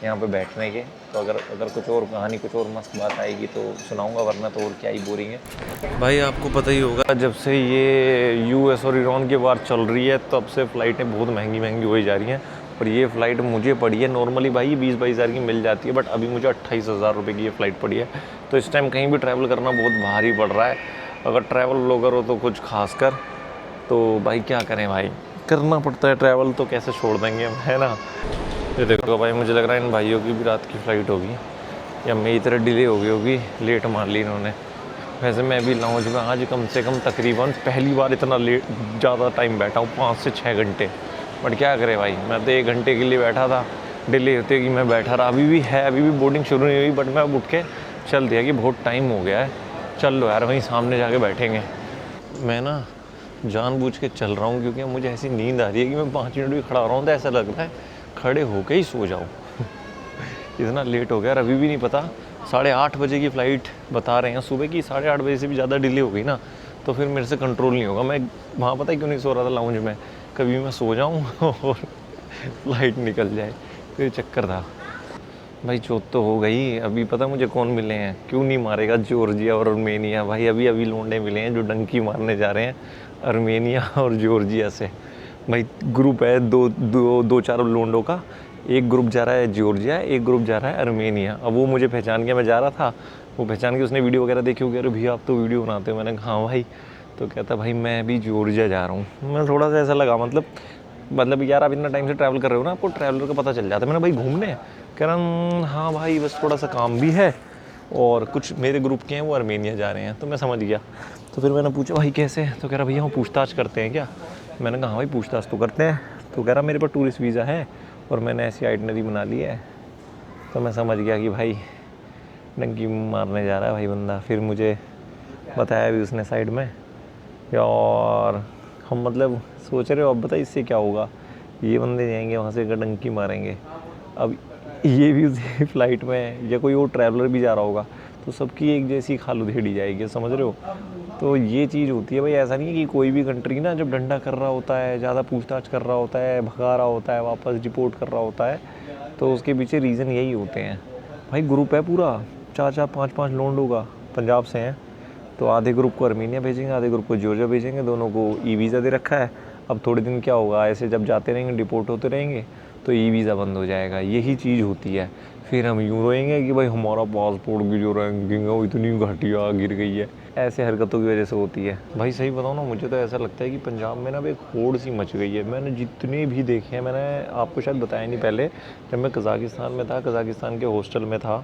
यहाँ पे बैठने के। तो अगर कुछ और कहानी, कुछ और मस्त बात आएगी तो सुनाऊंगा, वरना तो और क्या ही बोरिंग है। भाई आपको पता ही होगा, जब से ये यूएस और ईरान की वार चल रही है तब से फ़्लाइटें बहुत महंगी हो जा रही हैं। और ये फ़्लाइट मुझे पड़ी है, नॉर्मली भाई 20-22 हज़ार की मिल जाती है, बट अभी मुझे 28,000 रुपये की ये फ़्लाइट पड़ी है। तो इस टाइम कहीं भी ट्रैवल करना बहुत भारी पड़ रहा है। अगर ट्रैवल ब्लॉगर हो तो कुछ खास कर, तो भाई क्या करें भाई, करना पड़ता है ट्रैवल, तो कैसे छोड़ देंगे हम, है ना। ये देखो भाई, मुझे लग रहा है इन भाइयों की भी रात की फ़्लाइट होगी, या मेरी तरह डिले हो गई होगी, लेट मार ली इन्होंने। वैसे मैं भी लाउंज में आज कम से कम तकरीबन पहली बार इतना लेट ज़्यादा टाइम बैठा हूँ, 5 से 6 घंटे। बट क्या करे भाई, मैं तो 1 घंटे के लिए बैठा था, डिले होते कि मैं बैठा रहा। अभी भी है, अभी भी बोर्डिंग शुरू नहीं हुई, बट मैं अब उठ के चल दिया कि बहुत टाइम हो गया है, चल लो यार वहीं सामने जाके बैठेंगे। मैं ना जानबूझ के चल रहा हूँ, क्योंकि मुझे ऐसी नींद आ रही है कि मैं 5 मिनट भी खड़ा हो रहा हूँ तो ऐसा लग रहा है खड़े होके ही सो जाओ। इतना लेट हो गया, अभी भी नहीं पता। 8:30 बजे की फ़्लाइट बता रहे हैं सुबह की, 8:30 बजे से भी ज़्यादा डिले हो गई ना तो फिर मेरे से कंट्रोल नहीं होगा। मैं वहाँ पता है क्यों नहीं सो रहा था लाउंज में, कभी मैं सो जाऊँ और फ़्लाइट निकल जाए, तो ये चक्कर था भाई। चौथ तो हो गई। अभी पता मुझे कौन मिले हैं, क्यों नहीं मारेगा, जॉर्जिया और अर्मेनिया। भाई अभी लौंडे मिले हैं जो डंकी मारने जा रहे हैं अर्मेनिया और जॉर्जिया से। भाई ग्रुप है दो चार लोंडों का, एक ग्रुप जा रहा है जॉर्जिया, एक ग्रुप जा रहा है अर्मेनिया। अब वो मुझे पहचान गया, मैं जा रहा था, वो पहचान के उसने वीडियो वगैरह देखी होगी, अरे भैया आप तो वीडियो बनाते हो। मैंने कहा हाँ भाई। तो कहता भाई मैं भी जॉर्जिया जा रहा हूँ। मैं थोड़ा सा ऐसा लगा, मतलब यार आप इतना टाइम से ट्रैवल कर रहे हो ना, आपको ट्रैवलर का पता चल जाता है। मैंने भाई घूमने, कह रहा हाँ भाई बस थोड़ा सा काम भी है और कुछ मेरे ग्रुप के हैं वो आर्मेनिया जा रहे हैं, तो मैं समझ गया। तो फिर मैंने पूछा भाई कैसे, तो कह रहा भैया हम पूछताछ करते हैं क्या। मैंने कहा हाँ भाई पूछताछ तो करते हैं। तो कह रहा मेरे पास टूरिस्ट वीज़ा है और मैंने ऐसी आइटनरी बना ली है। तो मैं समझ गया कि भाई डंकी मारने जा रहा है भाई बंदा। फिर मुझे बताया भी उसने साइड में, और हम मतलब सोच रहे हो अब बता इससे क्या होगा, ये बंदे जाएंगे वहाँ से डंकी मारेंगे। अब ये भी उसी फ्लाइट में या कोई और ट्रैवलर भी जा रहा होगा तो सबकी एक जैसी खाल उधेड़ी जाएगी, समझ रहे हो। तो ये चीज़ होती है भाई। ऐसा नहीं है कि कोई भी कंट्री ना जब डंडा कर रहा होता है, ज़्यादा पूछताछ कर रहा होता है, भगा रहा होता है, वापस डिपोर्ट कर रहा होता है, तो उसके पीछे रीज़न यही होते हैं। भाई ग्रुप है पूरा 4-4 5-5 लोगों का, पंजाब से हैं। तो आधे ग्रुप को आर्मेनिया भेजेंगे, आधे ग्रुप को जॉर्जिया भेजेंगे, दोनों को ई वीज़ा दे रखा है। अब थोड़े दिन क्या होगा, ऐसे जब जाते रहेंगे डिपोर्ट होते रहेंगे तो ई वीज़ा बंद हो जाएगा, यही चीज़ होती है। फिर हम यूँ रोएंगे कि भाई हमारा पासपोर्ट की जो रैंकिंग है वो इतनी घटिया गिर गई है। ऐसे हरकतों की वजह से होती है। भाई सही बताऊँ ना, मुझे तो ऐसा लगता है कि पंजाब में ना अब एक होड़ सी मच गई है। मैंने जितने भी देखे हैं, मैंने आपको शायद बताया नहीं पहले, जब मैं कज़ाकिस्तान में था, कज़ाकिस्तान के हॉस्टल में था,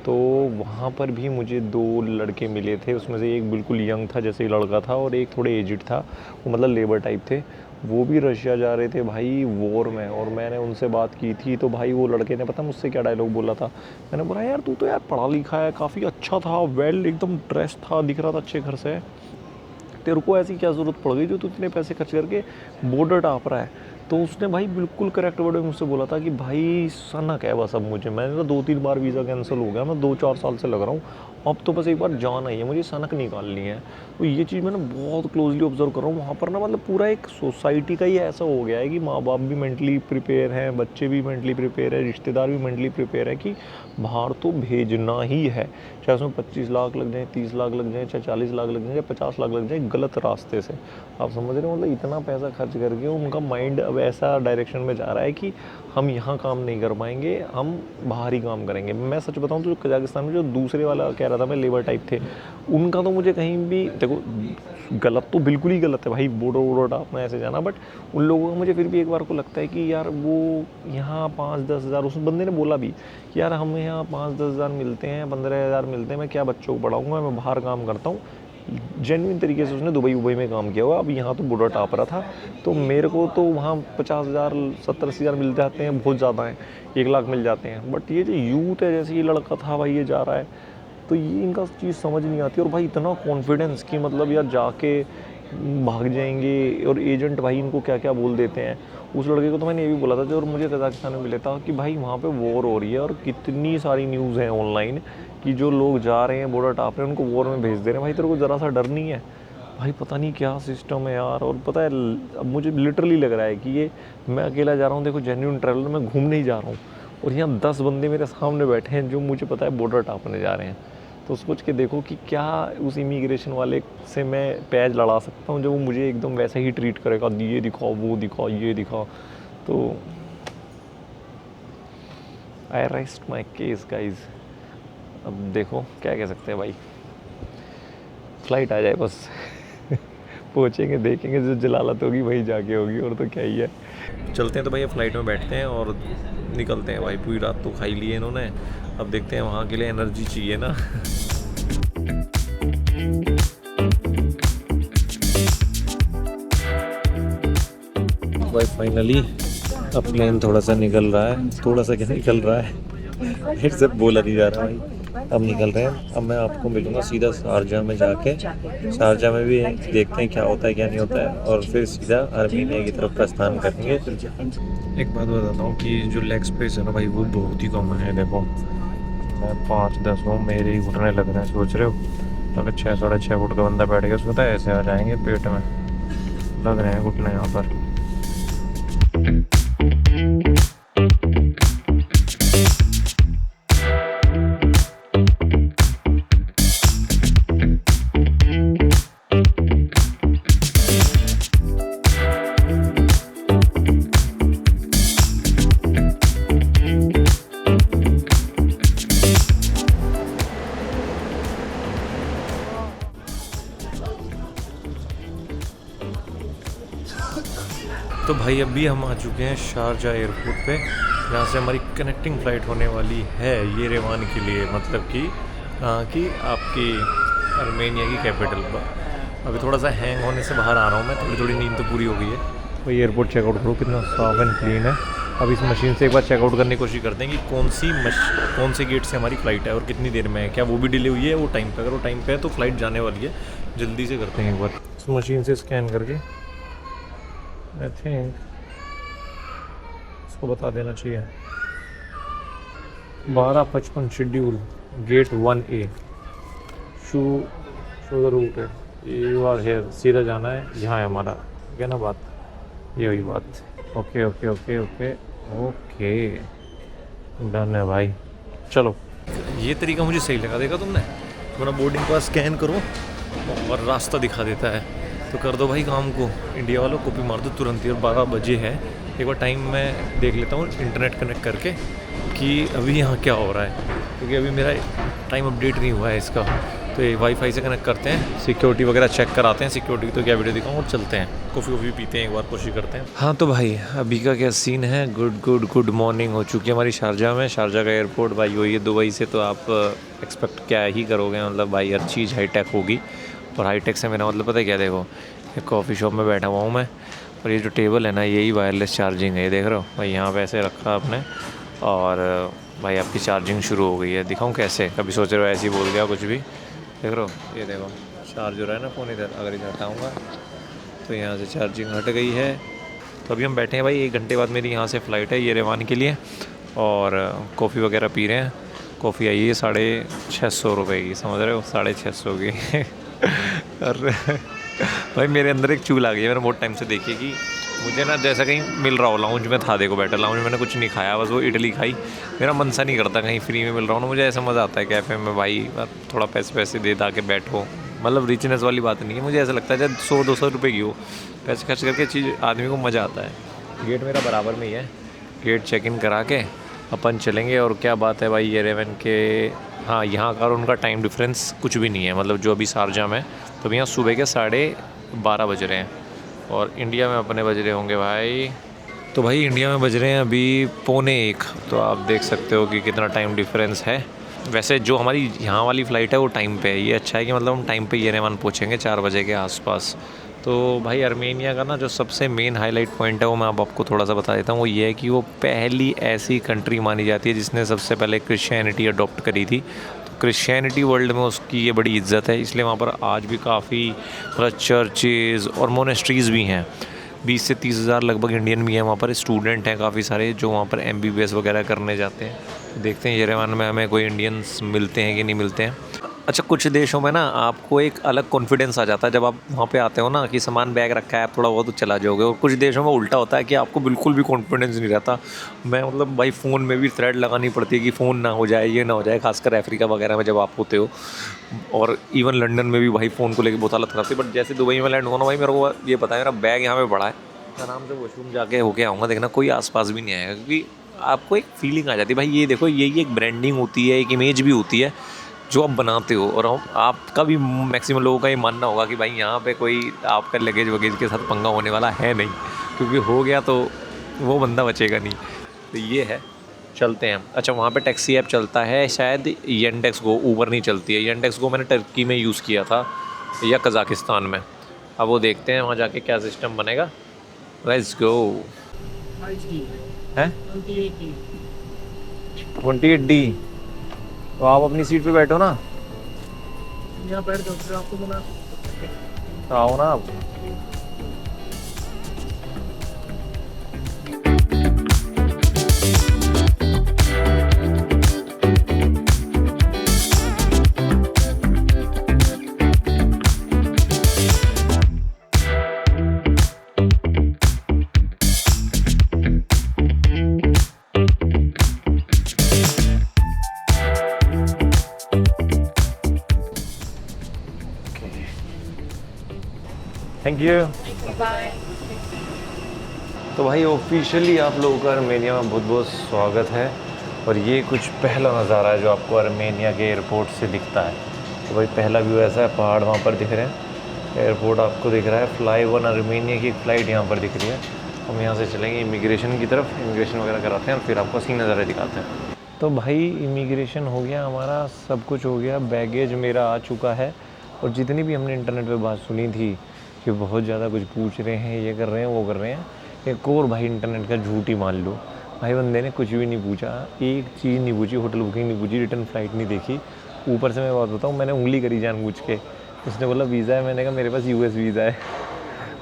तो वहाँ पर भी मुझे 2 लड़के मिले थे। उसमें से एक बिल्कुल यंग था जैसे ही लड़का था, और एक थोड़े एजिड था, वो मतलब लेबर टाइप थे। वो भी रशिया जा रहे थे भाई वॉर में, और मैंने उनसे बात की थी तो भाई वो लड़के ने पता मुझसे क्या डायलॉग बोला था। मैंने बोला यार तू तो यार पढ़ा लिखा है, काफ़ी अच्छा था, वेल एकदम ड्रेस था, दिख रहा था अच्छे घर से, तेरे को ऐसी क्या ज़रूरत पड़ गई जो तू इतने पैसे खर्च करके बॉर्डर टाप रहा है। तो उसने भाई बिल्कुल करेक्ट वर्ड में मुझसे बोला था कि भाई सनक है बस अब मुझे, मैंने तो 2-3 बार वीज़ा कैंसिल हो गया, मैं 2-4 साल से लग रहा हूँ, अब तो बस एक बार जान आई है, मुझे सनक निकालनी है। तो ये चीज़ मैंने बहुत क्लोजली ऑब्जर्व कर रहा हूँ वहाँ पर ना। मतलब पूरा एक सोसाइटी का ही ऐसा हो गया है कि माँ बाप भी मेंटली प्रिपेयर हैं, बच्चे भी मेंटली प्रिपेयर है, रिश्तेदार भी मेंटली प्रिपेयर है कि बाहर तो भेजना ही है, चाहे उसमें 25 लाख लग जाए, 30 लाख लग जाए, चाहे 40 लाख लग जाए, 50 लाख लग जाए, गलत रास्ते से। आप समझ रहे हो, मतलब इतना पैसा खर्च करके उनका माइंड अब ऐसा डायरेक्शन में जा रहा है कि हम यहाँ काम नहीं कर पाएंगे, हम बाहर ही काम करेंगे। मैं सच बताऊँ तो कजाकिस्तान में जो दूसरे वाला कह रहा था मैं, लेबर टाइप थे, उनका तो मुझे कहीं भी देखो गलत तो बिल्कुल ही गलत है भाई, बॉर्डर टापना ऐसे जाना, बट उन लोगों का मुझे फिर भी एक बार को लगता है कि यार वो यहाँ 5-10 हज़ार, उस बंदे ने बोला भी कि यार हमें यहाँ 5-10 हज़ार मिलते हैं, 15 हज़ार मिलते हैं, मैं क्या बच्चों को पढ़ाऊँगा, मैं बाहर काम करता हूँ। जेन्युइन तरीके से उसने दुबई में काम किया हुआ, अब यहाँ तो बॉर्डर टाप रहा था। तो मेरे को तो वहाँ 50 हज़ार 70-80 हज़ार मिल जाते हैं, बहुत ज़्यादा हैं, 1 लाख मिल जाते हैं। बट ये जो यूथ है, जैसे ये लड़का था भाई, ये जा रहा है, तो ये इनका चीज़ समझ नहीं आती। और भाई इतना कॉन्फिडेंस कि मतलब यार जाके भाग जाएंगे, और एजेंट भाई इनको क्या क्या बोल देते हैं। उस लड़के को तो मैंने ये भी बोला था जो, और मुझे कजाकिस्तान में मिला था, कि भाई वहाँ पे वॉर हो रही है और कितनी सारी न्यूज़ हैं ऑनलाइन कि जो लोग जा रहे हैं बॉर्डर टाप रहे हैं, उनको वॉर में भेज दे रहे हैं। भाई तेरे को ज़रा सा डर नहीं है भाई? पता नहीं क्या सिस्टम है यार। और पता है अब मुझे लिटरली लग रहा है कि ये मैं अकेला जा रहा हूँ, देखो जेन्युइन ट्रैवलर, मैं घूमने ही जा रहा हूँ, और यहाँ 10 बंदे मेरे सामने बैठे हैं जो मुझे पता है बॉर्डर टापने जा रहे हैं। तो सोच के देखो कि क्या उस इमिग्रेशन वाले से मैं पैज लड़ा सकता हूँ जो वो मुझे एकदम वैसे ही ट्रीट करेगा, ये दिखाओ, वो दिखाओ, ये दिखाओ। तो आई रेस्ट माई केस गाइज। अब देखो क्या कह सकते हैं भाई, फ्लाइट आ जाए बस पहुँचेंगे, देखेंगे, जो जलालत होगी वही जाके होगी, और तो क्या ही है। चलते हैं तो भैया फ्लाइट में बैठते हैं और निकलते हैं भाई। पूरी रात तो खाई ली है इन्होंने, अब देखते हैं, वहाँ के लिए एनर्जी चाहिए ना। भाई फाइनली अब प्लेन थोड़ा सा निकल रहा है, थोड़ा सा क्या निकल रहा है, फिर से बोला नहीं जा रहा भाई। अब निकल रहे हैं, अब मैं आपको मिलूँगा सीधा शारजाह में जाके। शारजाह में भी देखते हैं क्या होता है क्या नहीं होता है, और फिर सीधा आर्मीनिया की तरफ प्रस्थान करेंगे। एक बात बताता हूँ कि जो लेग स्पेस है ना भाई, वो बहुत ही कम है। देखो मैं 5-10 हूँ, मेरे ही घुटने लग रहे हैं, सोच रहे हो। अगर 6-6.5 फुट का बंदा बैठ गया उसको तो ऐसे आ जाएंगे पेट में, लग रहे हैं घुटने यहाँ पर। तो भाई अभी हम आ चुके हैं शारजाह एयरपोर्ट पे, जहाँ से हमारी कनेक्टिंग फ़्लाइट होने वाली है येरेवान के लिए, मतलब कि कहाँ की, आपकी आर्मेनिया की कैपिटल पर। अभी थोड़ा सा हैंग होने से बाहर आ रहा हूँ मैं, थोड़ी थोड़ी नींद तो पूरी हो गई है। भाई एयरपोर्ट चेकआउट करो, कितना साफ एंड क्लीन है। अब इस मशीन से एक बार चेकआउट करने की कोशिश करते हैं कि कौन से गेट से हमारी फ़्लाइट है और कितनी देर में है, क्या वो भी डिले हुई है वो टाइम पे। अगर वो टाइम पे है तो फ़्लाइट जाने वाली है, जल्दी से करते हैं एक बार इस मशीन से स्कैन करके। आई थिंक इसको बता देना चाहिए 12:55 schedule, gate 1A। Show the route है, यू आर हेयर, सीधा जाना है, यहाँ है हमारा, क्या ना बात, ये हुई बात। Okay okay okay okay okay, done है भाई। चलो, ये तरीका मुझे सही लगा। देखा तुमने, तुम्हारा बोर्डिंग पास स्कैन करो और रास्ता दिखा देता है, तो कर दो भाई काम को। इंडिया वालों कॉपी मार दो तुरंत ही। और 12 बजे है, एक बार टाइम मैं देख लेता हूँ इंटरनेट कनेक्ट करके कि अभी यहाँ क्या हो रहा है, क्योंकि अभी मेरा टाइम अपडेट नहीं हुआ है इसका। तो ये वाईफाई से कनेक्ट करते हैं, सिक्योरिटी वगैरह चेक कराते हैं। सिक्योरिटी की तो क्या वीडियो दिखाऊँ, और चलते हैं कॉफ़ी वॉफ़ी पीते हैं, एक बार कोशिश करते हैं। हाँ तो भाई अभी का क्या सीन है, गुड मॉर्निंग हो चुकी है हमारी शारजाह में। शारजाह का एयरपोर्ट भाई वही है, दुबई से तो आप एक्सपेक्ट क्या ही करोगे, मतलब भाई हर चीज़ हाईटेक होगी। और हाईटेक से मेरा मतलब पता है क्या, देखो एक कॉफ़ी शॉप में बैठा हुआ हूँ मैं, और ये जो टेबल है ना, यही वायरलेस चार्जिंग है, ये देख रहे हो भाई, यहाँ पे ऐसे रखा आपने और भाई आपकी चार्जिंग शुरू हो गई है। दिखाऊँ कैसे, कभी सोच रहे हो ऐसे ही बोल गया कुछ भी। देख रहे हो, ये देखो चार्ज हो रहा है ना फ़ोन इधर, अगर इधर हटाऊँगा तो यहाँ से चार्जिंग हट गई है। तो अभी हम बैठे हैं भाई, 1 घंटे बाद मेरी यहाँ से फ़्लाइट है येरेवान के लिए, और कॉफ़ी वगैरह पी रहे हैं। कॉफ़ी आई है 650 रुपये की, समझ रहे हो, 650 की। और भाई मेरे अंदर एक चूल आ गई है, मैंने बहुत टाइम से देखी कि मुझे ना जैसा कहीं मिल रहा हो, लाउंज में था, देखो बैठा लाउंज में, मैंने कुछ नहीं खाया, बस वो इडली खाई। मेरा मन सा नहीं करता कहीं फ्री में मिल रहा हो ना, मुझे ऐसा मज़ा आता है कैफ़े में भाई, थोड़ा पैसे दे के बैठो। मतलब रिचनेस वाली बात नहीं है, मुझे ऐसा लगता है जब 100-200 रुपये की हो, पैसे खर्च करके चीज़ आदमी को मज़ा आता है। गेट मेरा बराबर में ही है, गेट चेक इन करा के अपन चलेंगे। और क्या बात है भाई येरेवन के, हाँ यहाँ का और उनका टाइम डिफरेंस कुछ भी नहीं है, मतलब जो अभी शारजाह में, तो अभी यहाँ सुबह के 12:30 बज रहे हैं, और इंडिया में अपने बज रहे होंगे भाई, तो भाई इंडिया में बज रहे हैं अभी 12:45। तो आप देख सकते हो कि कितना टाइम डिफरेंस है। वैसे जो हमारी यहाँ वाली फ़्लाइट है वो टाइम पे है, ये अच्छा है कि मतलब हम टाइम पे येरेवान पहुँचेंगे 4 बजे के आसपास। तो भाई आर्मेनिया का ना जो सबसे मेन हाईलाइट पॉइंट है वो मैं अब आपको थोड़ा सा बता देता हूँ। वो ये है कि वो पहली ऐसी कंट्री मानी जाती है जिसने सबसे पहले क्रिश्चियनिटी अडॉप्ट करी थी। तो क्रिश्चियनिटी वर्ल्ड में उसकी ये बड़ी इज्जत है, इसलिए वहाँ पर आज भी काफ़ी मतलब चर्चेज़ और मोनेस्ट्रीज़ भी हैं। 20 से 30 हज़ार लगभग इंडियन भी हैं वहाँ पर, स्टूडेंट हैं काफ़ी सारे जो वहाँ पर MBBS वगैरह करने जाते हैं। देखते हैं येरेवान में हमें कोई इंडियंस मिलते हैं कि नहीं मिलते हैं। अच्छा, कुछ देशों में ना आपको एक अलग कॉन्फिडेंस आ जाता है जब आप वहाँ पे आते हो ना, कि सामान बैग रखा है, आप थोड़ा बहुत चला जाओगे। और कुछ देशों में उल्टा होता है कि आपको बिल्कुल भी कॉन्फिडेंस नहीं रहता। मैं मतलब भाई फ़ोन में भी थ्रेड लगानी पड़ती है कि फ़ोन ना हो जाए, ये ना हो जाए, खासकर अफ्रीका वगैरह में जब आप होते हो। और इवन लंदन में भी भाई फ़ोन को लेकर बहुत हालत खराब थी। बट जैसे दुबई में लैंड हुआ ना भाई, मेरे को ये पता है मेरा बैग यहाँ पे पड़ा है, आराम से वॉशरूम जाके होके आऊँगा, देखना कोई आसपास भी नहीं आएगा, क्योंकि आपको एक फीलिंग आ जाती है भाई। ये देखो, यही एक ब्रांडिंग होती है, एक इमेज भी होती है जो आप बनाते हो। और आपका भी मैक्सिमम लोगों का ये मानना होगा कि भाई यहाँ पे कोई आपका लगेज वगेज के साथ पंगा होने वाला है नहीं, क्योंकि हो गया तो वो बंदा बचेगा नहीं। तो ये है, चलते हैं। अच्छा, वहाँ पे टैक्सी ऐप चलता है शायद, येंडेक्स गो, ऊबर नहीं चलती है। येंडेक्स गो मैंने टर्की में यूज़ किया था या कज़ाकिस्तान में। अब वो देखते हैं वहाँ जाके क्या सिस्टम बनेगा। Let's go. है 28D, तो आप अपनी सीट पे बैठो ना, यहाँ बैठ जाओ, आपको मना। तो आओ ना आप। Thank you. तो भाई ऑफिशियली आप लोगों का आर्मेनिया में बहुत बहुत स्वागत है। और ये कुछ पहला नज़ारा है जो आपको आर्मेनिया के एयरपोर्ट से दिखता है। तो भाई पहला व्यू ऐसा है, पहाड़ वहाँ पर दिख रहे हैं, एयरपोर्ट आपको दिख रहा है, फ्लाई वन आर्मेनिया की एक फ़्लाइट यहाँ पर दिख रही है। हम यहाँ से चलेंगे इमिग्रेशन की तरफ, इमिग्रेशन वगैरह कराते हैं और फिर आपको सीन नज़ारे दिखाते हैं। तो भाई इमिग्रेशन हो गया हमारा, सब कुछ हो गया, बैगेज मेरा आ चुका है। और जितनी भी हमने इंटरनेट पे बात सुनी थी कि बहुत ज़्यादा कुछ पूछ रहे हैं, ये कर रहे हैं, वो कर रहे हैं, एक और भाई इंटरनेट का झूठ ही मान लो। भाई बंदे ने कुछ भी नहीं पूछा, एक चीज़ नहीं पूछी, होटल बुकिंग नहीं पूछी, रिटर्न फ्लाइट नहीं देखी। ऊपर से मैं बात बताऊँ, मैंने उंगली करी जानबूझ के। उसने बोला वीज़ा है, मैंने कहा मेरे पास US वीज़ा है।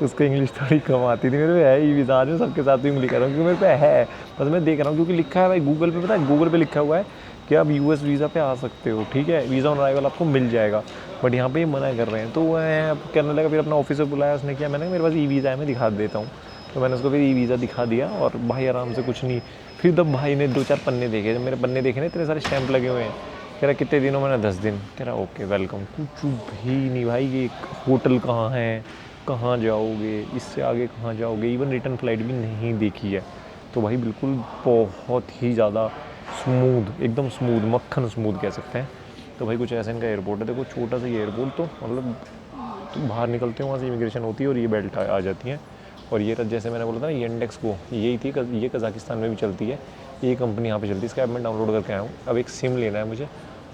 उसको इंग्लिश थोड़ी कम आती थी, मेरे पे है ही वीज़ा, आज मैं सबके साथ ही उंगली कर रहा हूँ क्योंकि मेरे पे है, बस मैं देख रहा हूँ क्योंकि लिखा है भाई गूगल पे, पता है गूगल पे लिखा हुआ है कि आप US वीज़ा पे आ सकते हो, ठीक है, वीज़ा ऑन अराइवल आपको मिल जाएगा। बट यहाँ पे ये मना कर रहे हैं, तो मैं अब करने लगा, फिर अपना ऑफिसर बुलाया, उसने किया, मैंने कहा मेरे पास वीज़ा है, मैं दिखा देता हूँ। तो मैंने उसको फिर वीज़ा दिखा दिया और भाई आराम से कुछ नहीं। फिर तब भाई ने 2-4 पन्ने देखे, जब मेरे पन्ने देखे ना इतने सारे स्टैंप लगे हुए हैं, कह रहा कितने दिनों, मैंने 10 दिन। कह रहा ओके वेलकम। कुछ भी नहीं भाई, ये होटल कहाँ है, कहाँ जाओगे, इससे आगे कहाँ जाओगे, इवन रिटर्न फ्लाइट भी नहीं देखी है। तो भाई बिल्कुल बहुत ही ज़्यादा स्मूथ, एकदम स्मूथ, मक्खन स्मूथ कह सकते हैं। तो भाई कुछ ऐसा इनका एयरपोर्ट है, देखो छोटा सा ये एयरपोर्ट, तो मतलब तो बाहर निकलते हो वहाँ से इमिग्रेशन होती है और ये बेल्ट आ जाती है। और ये जैसे मैंने बोला था ना, ये इंडेक्स को यही थी, ये कज़ाकिस्तान में भी चलती है, ये कंपनी यहाँ पे चलती है। इसका ऐप मैं डाउनलोड करके आया हूँ। अब एक सिम लेना है मुझे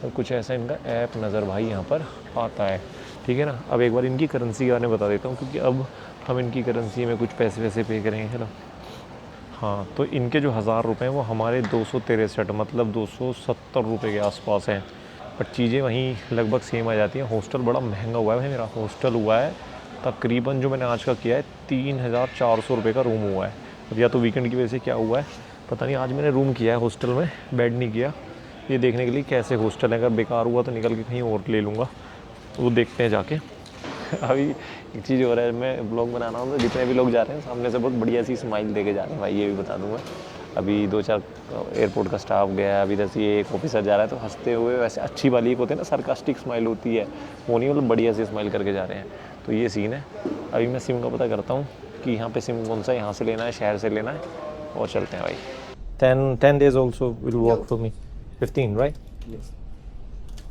और कुछ ऐसा इनका ऐप नज़र भाई यहाँ पर आता है, ठीक है ना। अब एक बार इनकी करेंसी के बारे में बता देता हूँ, क्योंकि अब हम इनकी करेंसी में कुछ पैसे वैसे पे करेंगे, है ना। हाँ, तो इनके जो 1000 रुपये हैं वो हमारे 263 मतलब 270 रुपये के आसपास हैं। बट चीज़ें वहीं लगभग सेम आ जाती हैं। हॉस्टल बड़ा महंगा हुआ है भाई, मेरा हॉस्टल हुआ है तकरीबन, जो मैंने आज का किया है 3400 रुपये का रूम हुआ है। अब या तो वीकेंड की वजह से क्या हुआ है पता नहीं, आज मैंने रूम किया है हॉस्टल में, बेड नहीं किया, ये देखने के लिए कैसे हॉस्टल है। अगर बेकार हुआ तो निकल के कहीं और ले लूँगा, वो देखते हैं जाके। अभी एक चीज़ हो रहा है, मैं ब्लॉग बना रहा हूँ तो जितने भी लोग जा रहे हैं सामने से बहुत बढ़िया सी स्माइल दे के जा रहे हैं भाई, ये भी बता दूँगा। अभी 2-4 एयरपोर्ट का स्टाफ गया है, अभी दस ये एक ऑफिसर जा रहा है, तो हंसते हुए, वैसे अच्छी वाली एक होती है ना सरकास्टिक स्माइल होती है, वो नहीं, मतलब बढ़िया सी स्माइल करके जा रहे हैं। तो ये सीन है। अभी मैं सिम का पता करता हूँ कि यहाँ पे सिम कौन सा यहाँ से लेना है, शहर से लेना है, और चलते हैं भाई। 10 days also will work for me. 15, right? Yes.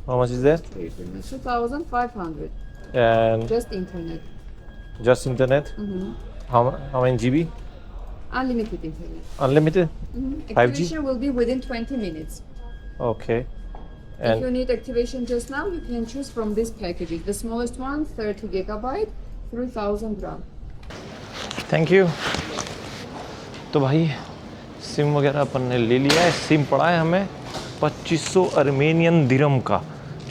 How much is that? 2,500. And Just internet. just internet? How many GB? Unlimited internet. Unlimited? 5G? Activation will be within 20 minutes. Okay. If you And need activation just now, you can choose from these packages. The smallest one, 30 gigabyte, 3,000 gram. Thank you. तो भाई SIM वगैरह अपन ने ले लिया है। SIM पड़ा है हमें 2500 अर्मेनियन दिरहम का,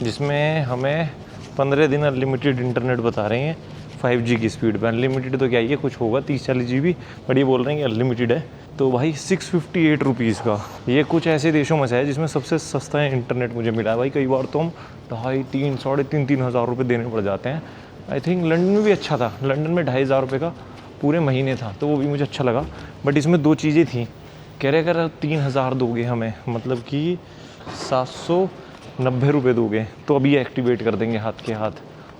जिसमें हमें 15 दिन अनलिमिटेड इंटरनेट बता रहे हैं 5G की स्पीड पे। अनलिमिटेड तो क्या ही है, कुछ होगा 30-40 GB, बट ये बोल रहे हैं कि अनलिमिटेड है। तो भाई 658 रुपीज़ का, ये कुछ ऐसे देशों में से है जिसमें सबसे सस्ता है इंटरनेट मुझे मिला है भाई। कई बार तो हम 2,500, 3,500, 3,000 रुपये देने पड़ जाते हैं। आई थिंक लंदन में भी अच्छा था, लंदन में 2,500 रुपये का पूरे महीने था, तो वो भी मुझे अच्छा लगा। बट इसमें 2 चीज़ें थी, कह रहे अगर 3,000 दोगे हमें, मतलब कि 790 रुपये दोगे तो अभी एक्टिवेट कर देंगे हाथ के हाथ,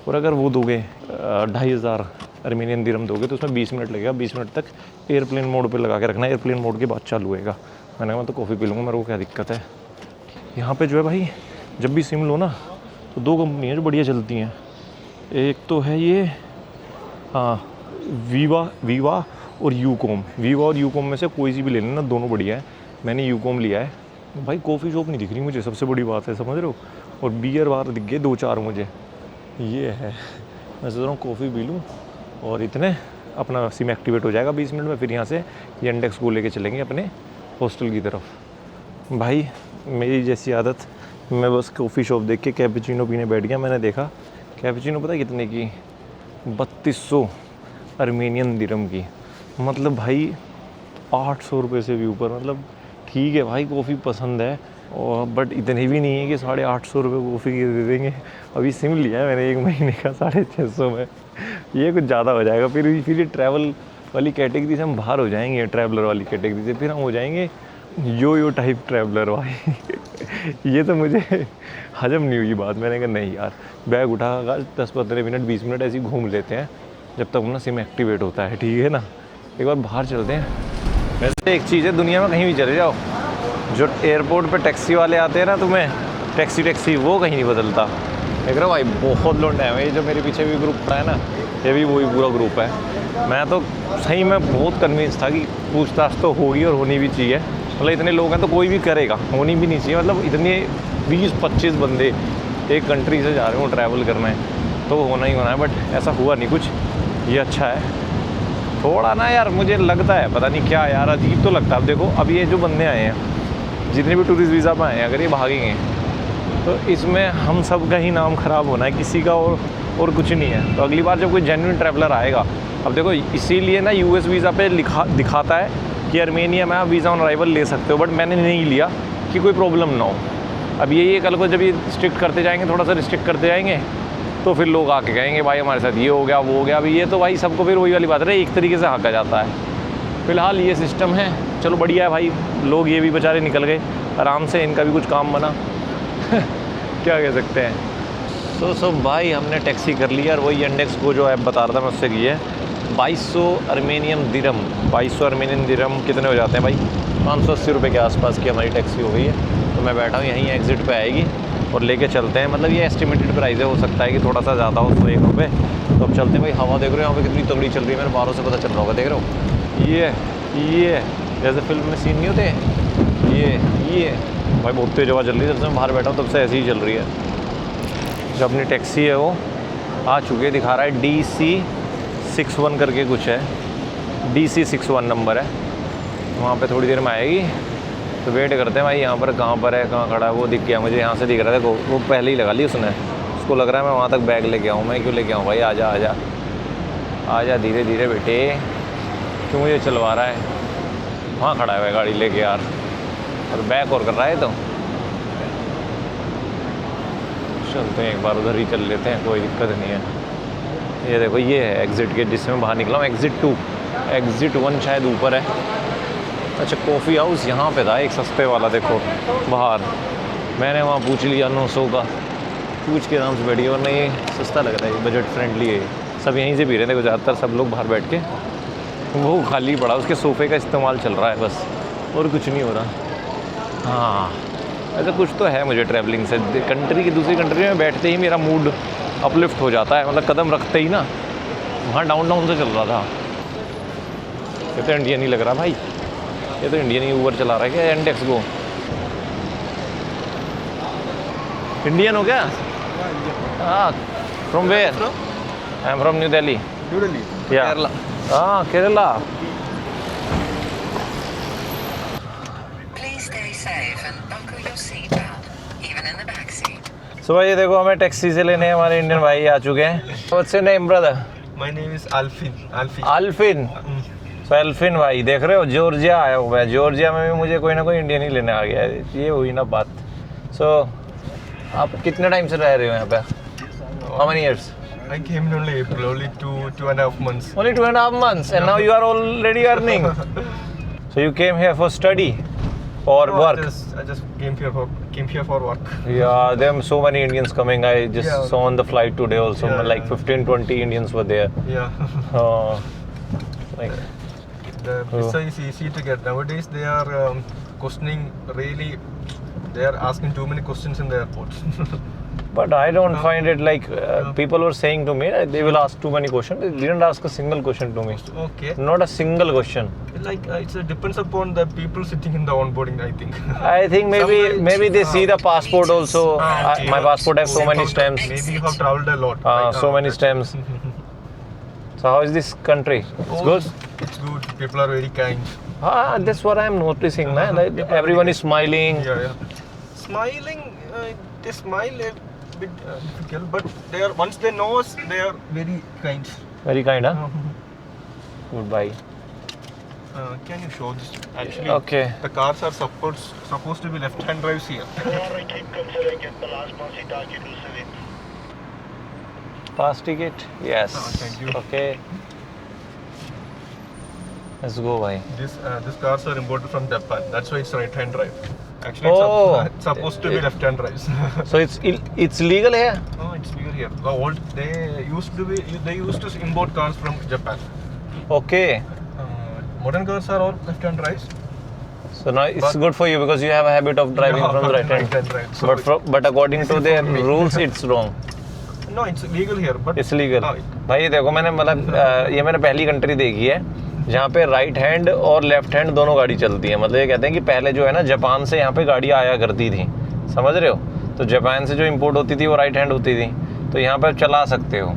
और अगर वो दोगे 2,500 अर्मेनियन दिरहम दोगे तो उसमें 20 मिनट लगेगा। 20 मिनट तक एयरप्लेन मोड पे लगा के रखना है, एयरप्लेन मोड के बाद चालू होएगा। मैंने कहा मैं तो कॉफ़ी पी लूँगा, मेरे को क्या दिक्कत है। यहाँ पे जो है भाई, जब भी सिम लो ना तो 2 कंपनी हैं जो बढ़िया चलती हैं। एक तो है ये, हाँ, वीवा और यूकॉम। वीवा और यूकॉम में से कोई सी भी ले लेना, दोनों बढ़िया है। मैंने यूकॉम लिया है भाई। कॉफ़ी शॉप नहीं दिख रही मुझे, सबसे बड़ी बात है, समझ रहे हो। और बियर बार दिख गए 2-4 मुझे, ये है। मैं सोच रहा हूँ कॉफ़ी पी लूँ और इतने अपना सिम एक्टिवेट हो जाएगा 20 मिनट में। फिर यहाँ से ये इंडेक्स को लेके चलेंगे अपने हॉस्टल की तरफ। भाई मेरी जैसी आदत, मैं बस कॉफ़ी शॉप देख के कैपुचिनो पीने बैठ गया। मैंने देखा कैपुचिनो पता कितने की, 3200 अर्मेनियन दिरहम की, मतलब भाई 800 रुपये से भी ऊपर। मतलब ठीक है भाई, कॉफ़ी पसंद है, और बट इतने भी नहीं है कि 850 रुपये कॉफ़ी के दे देंगे। अभी सिम लिया है मैंने 1 महीने का 650 में, ये कुछ ज़्यादा हो जाएगा। फिर ये ट्रैवल वाली कैटेगरी से हम बाहर हो जाएंगे, ट्रैवलर वाली कैटेगरी से फिर हम हो जाएंगे यो टाइप ट्रैवलर भाई। ये तो मुझे हजम नहीं हुई बात। मैंने कहा नहीं यार, बैग उठा 10-15 मिनट 20 मिनट ऐसे ही घूम लेते हैं जब तक अपना सिम एक्टिवेट होता है, ठीक है ना। एक बार बाहर चलते हैं। वैसे एक चीज़ है, दुनिया में कहीं भी चले जाओ, जो एयरपोर्ट पे टैक्सी वाले आते हैं ना, तुम्हें टैक्सी वो कहीं नहीं बदलता। देख रहे हो भाई, बहुत लोग हैं। ये जो मेरे पीछे भी ग्रुप खड़ा है ना, ये भी वही पूरा ग्रुप है। मैं तो सही में बहुत कन्विंस था कि पूछताछ तो होगी और होनी भी चाहिए। मतलब इतने लोग हैं तो कोई भी करेगा, होनी भी नहीं चाहिए। मतलब इतने 20-25 बंदे एक कंट्री से जा रहे हो ट्रैवल करना है तो होना ही होना है, बट ऐसा हुआ नहीं कुछ। ये अच्छा है। थोड़ा ना यार मुझे लगता है पता नहीं क्या यार, अजीब तो लगता है। अब देखो अब ये जो बंदे आए हैं, जितने भी टूरिस्ट वीज़ा पर आए हैं, अगर ये भागेंगे तो इसमें हम सब का ही नाम ख़राब होना है, किसी का और कुछ नहीं है। तो अगली बार जब कोई जेन्युइन ट्रैवलर आएगा, अब देखो इसीलिए ना यूएस वीज़ा पे दिखाता है कि आर्मेनिया में आप वीज़ा ऑन अराइवल ले सकते हो, बट मैंने नहीं लिया कि कोई प्रॉब्लम ना हो। अब यही कल को जब ये स्ट्रिक्ट करते जाएंगे, थोड़ा सा रिस्ट्रिक्ट करते जाएंगे, तो फिर लोग आके कहेंगे भाई हमारे साथ ये हो गया वो हो गया। अभी ये तो भाई सबको फिर वही वाली बात है, एक तरीके से हाँका जाता है। फ़िलहाल ये सिस्टम है, चलो बढ़िया है भाई। लोग ये भी बेचारे निकल गए आराम से, इनका भी कुछ काम बना क्या कह सकते हैं। सो भाई हमने टैक्सी कर लिया, और वही इंडेक्स को जो ऐप बता रहा था मैं उससे की है 2200 अर्मेनियन दिरहम। 2200 अर्मेनियन दिरहम कितने हो जाते हैं भाई? 580 रुपये के आसपास की हमारी टैक्सी हो गई है। तो मैं बैठा हूँ यहीं, एग्ज़िट पे आएगी और लेके चलते हैं। मतलब ये एस्टिमेटेड प्राइस है, हो सकता है कि थोड़ा सा ज़्यादा हो, 101 रुपये। तो अब चलते हैं भाई। हवा देख रहे हो यहाँ पे कितनी तगड़ी चल रही है, मेरे बाहरों से पता चल रहा होगा, देख रहे हो ये जैसे फिल्म में सीन नहीं होते, ये भाई बहुत तेज़ हवा चल रही है। जब से मैं बाहर बैठा हूँ तब से ऐसी ही चल रही है। जो अपनी टैक्सी है वो आ चुकी है, दिखा रहा है DC61 करके कुछ है, DC61 नंबर है। वहाँ पे थोड़ी देर में आएगी, तो वेट करते हैं भाई। यहाँ पर कहाँ पर है, कहाँ खड़ा है, वो दिख गया मुझे, यहाँ से दिख रहा था। वो पहले ही लगा ली उसने, उसको लग रहा है मैं वहाँ तक बैग लेके आऊँ। मैं क्यों लेके आऊँ भाई, आजा धीरे धीरे बेटे, क्यों मुझे चलवा रहा है। वहाँ खड़ा है गाड़ी लेके यार, और बैक और कर रहा है। तो चलते हैं एक बार, उधर ही चल लेते हैं, कोई दिक्कत नहीं है। ये देखो ये है एग्ज़िट गेट जिसमें बाहर निकला हूँ। एग्ज़िट 2, एग्ज़िट 1 शायद ऊपर है। अच्छा कॉफ़ी हाउस यहाँ पे था एक सस्ते वाला, देखो बाहर। मैंने वहाँ पूछ लिया 900 का, पूछ के आराम से बैठी, और नहीं सस्ता लग रहा है, बजट फ्रेंडली है। सब यहीं से पी रहे थे, ज़्यादातर सब लोग बाहर बैठ के। वो खाली पड़ा, उसके सोफ़े का इस्तेमाल चल रहा है बस, और कुछ नहीं हो रहा। हाँ ऐसा कुछ तो है मुझे ट्रैवलिंग से, कंट्री की दूसरी कंट्री में बैठते ही मेरा मूड अपलिफ्ट हो जाता है। मतलब कदम रखते ही ना, वहाँ डाउन से चल रहा था। ये तो इंडियन ही लग रहा भाई, ये तो इंडियन ही ऊबर चला रहा है क्या इंडेक्स को? इंडियन हो क्या? हाँ, from where? I am from New Delhi. या केरला। हाँ केरला। सो भाई ये देखो हमें टैक्सी से लेने हमारे इंडियन भाई आ चुके हैं। What's your name brother? My name is Alfin. अल्फिन। सो अल्फिन भाई देख रहे हो, जॉर्जिया आया हुआ है। जॉर्जिया में भी मुझे कोई ना कोई इंडियन ही लेने आ गया है, ये हुई ना बात। सो आप कितने टाइम से रह रहे हो यहाँ पे? How many years? I came in only April, only 2.5 months. Only 2.5 months, and now you are already earning. So you came here for study or No, work? I just came here for work. Yeah, there are so many Indians coming. I just Yeah. saw on the flight today also, Yeah, like yeah. 15-20 Indians were there. Yeah. Like, The visa is easy to get. Nowadays they are questioning really. They are asking too many questions in the airports. but I don't find it like people were saying to me they will ask too many questions. They didn't ask a single question to me. Okay. Not a single question. Like it depends upon the people sitting in the onboarding, I think. I think maybe they see the passport also. My passport has so many stamps. Maybe you have traveled a lot. So many stamps. So how is this country? It's good. It's good. People are very kind. That's what I'm noticing, man. Like, everyone is smiling. Yeah. Smiling, they smile a bit difficult, but they are once they know us, they are very kind. Very kind, huh? Goodbye. Can you show this? Actually, Okay. the cars are supposed to be left-hand drives here. Pass ticket? Yes. Thank you. Okay. Let's go, bhai. These cars are imported from Japan. That's why it's right-hand drive. Actually, it's supposed to be left-hand drives. So it's legal here? Oh, it's legal here. They used to import cars from Japan. Okay. Modern cars are all left-hand drives. So now it's good for you because you have a habit of driving from the right hand. Right. So But according to their rules, it's wrong. No, it's legal here, but It's legal. No, भाई ये देखो मैंने मतलब ये मैंने पहली country देखी है जहाँ पे राइट हैंड और लेफ्ट हैंड दोनों गाड़ी चलती है। मतलब ये कहते हैं कि पहले जो है ना जापान से यहाँ पे गाड़ी आया करती थी, समझ रहे हो? तो जापान से जो इंपोर्ट होती थी वो राइट हैंड होती थी, तो यहाँ पे चला सकते हो।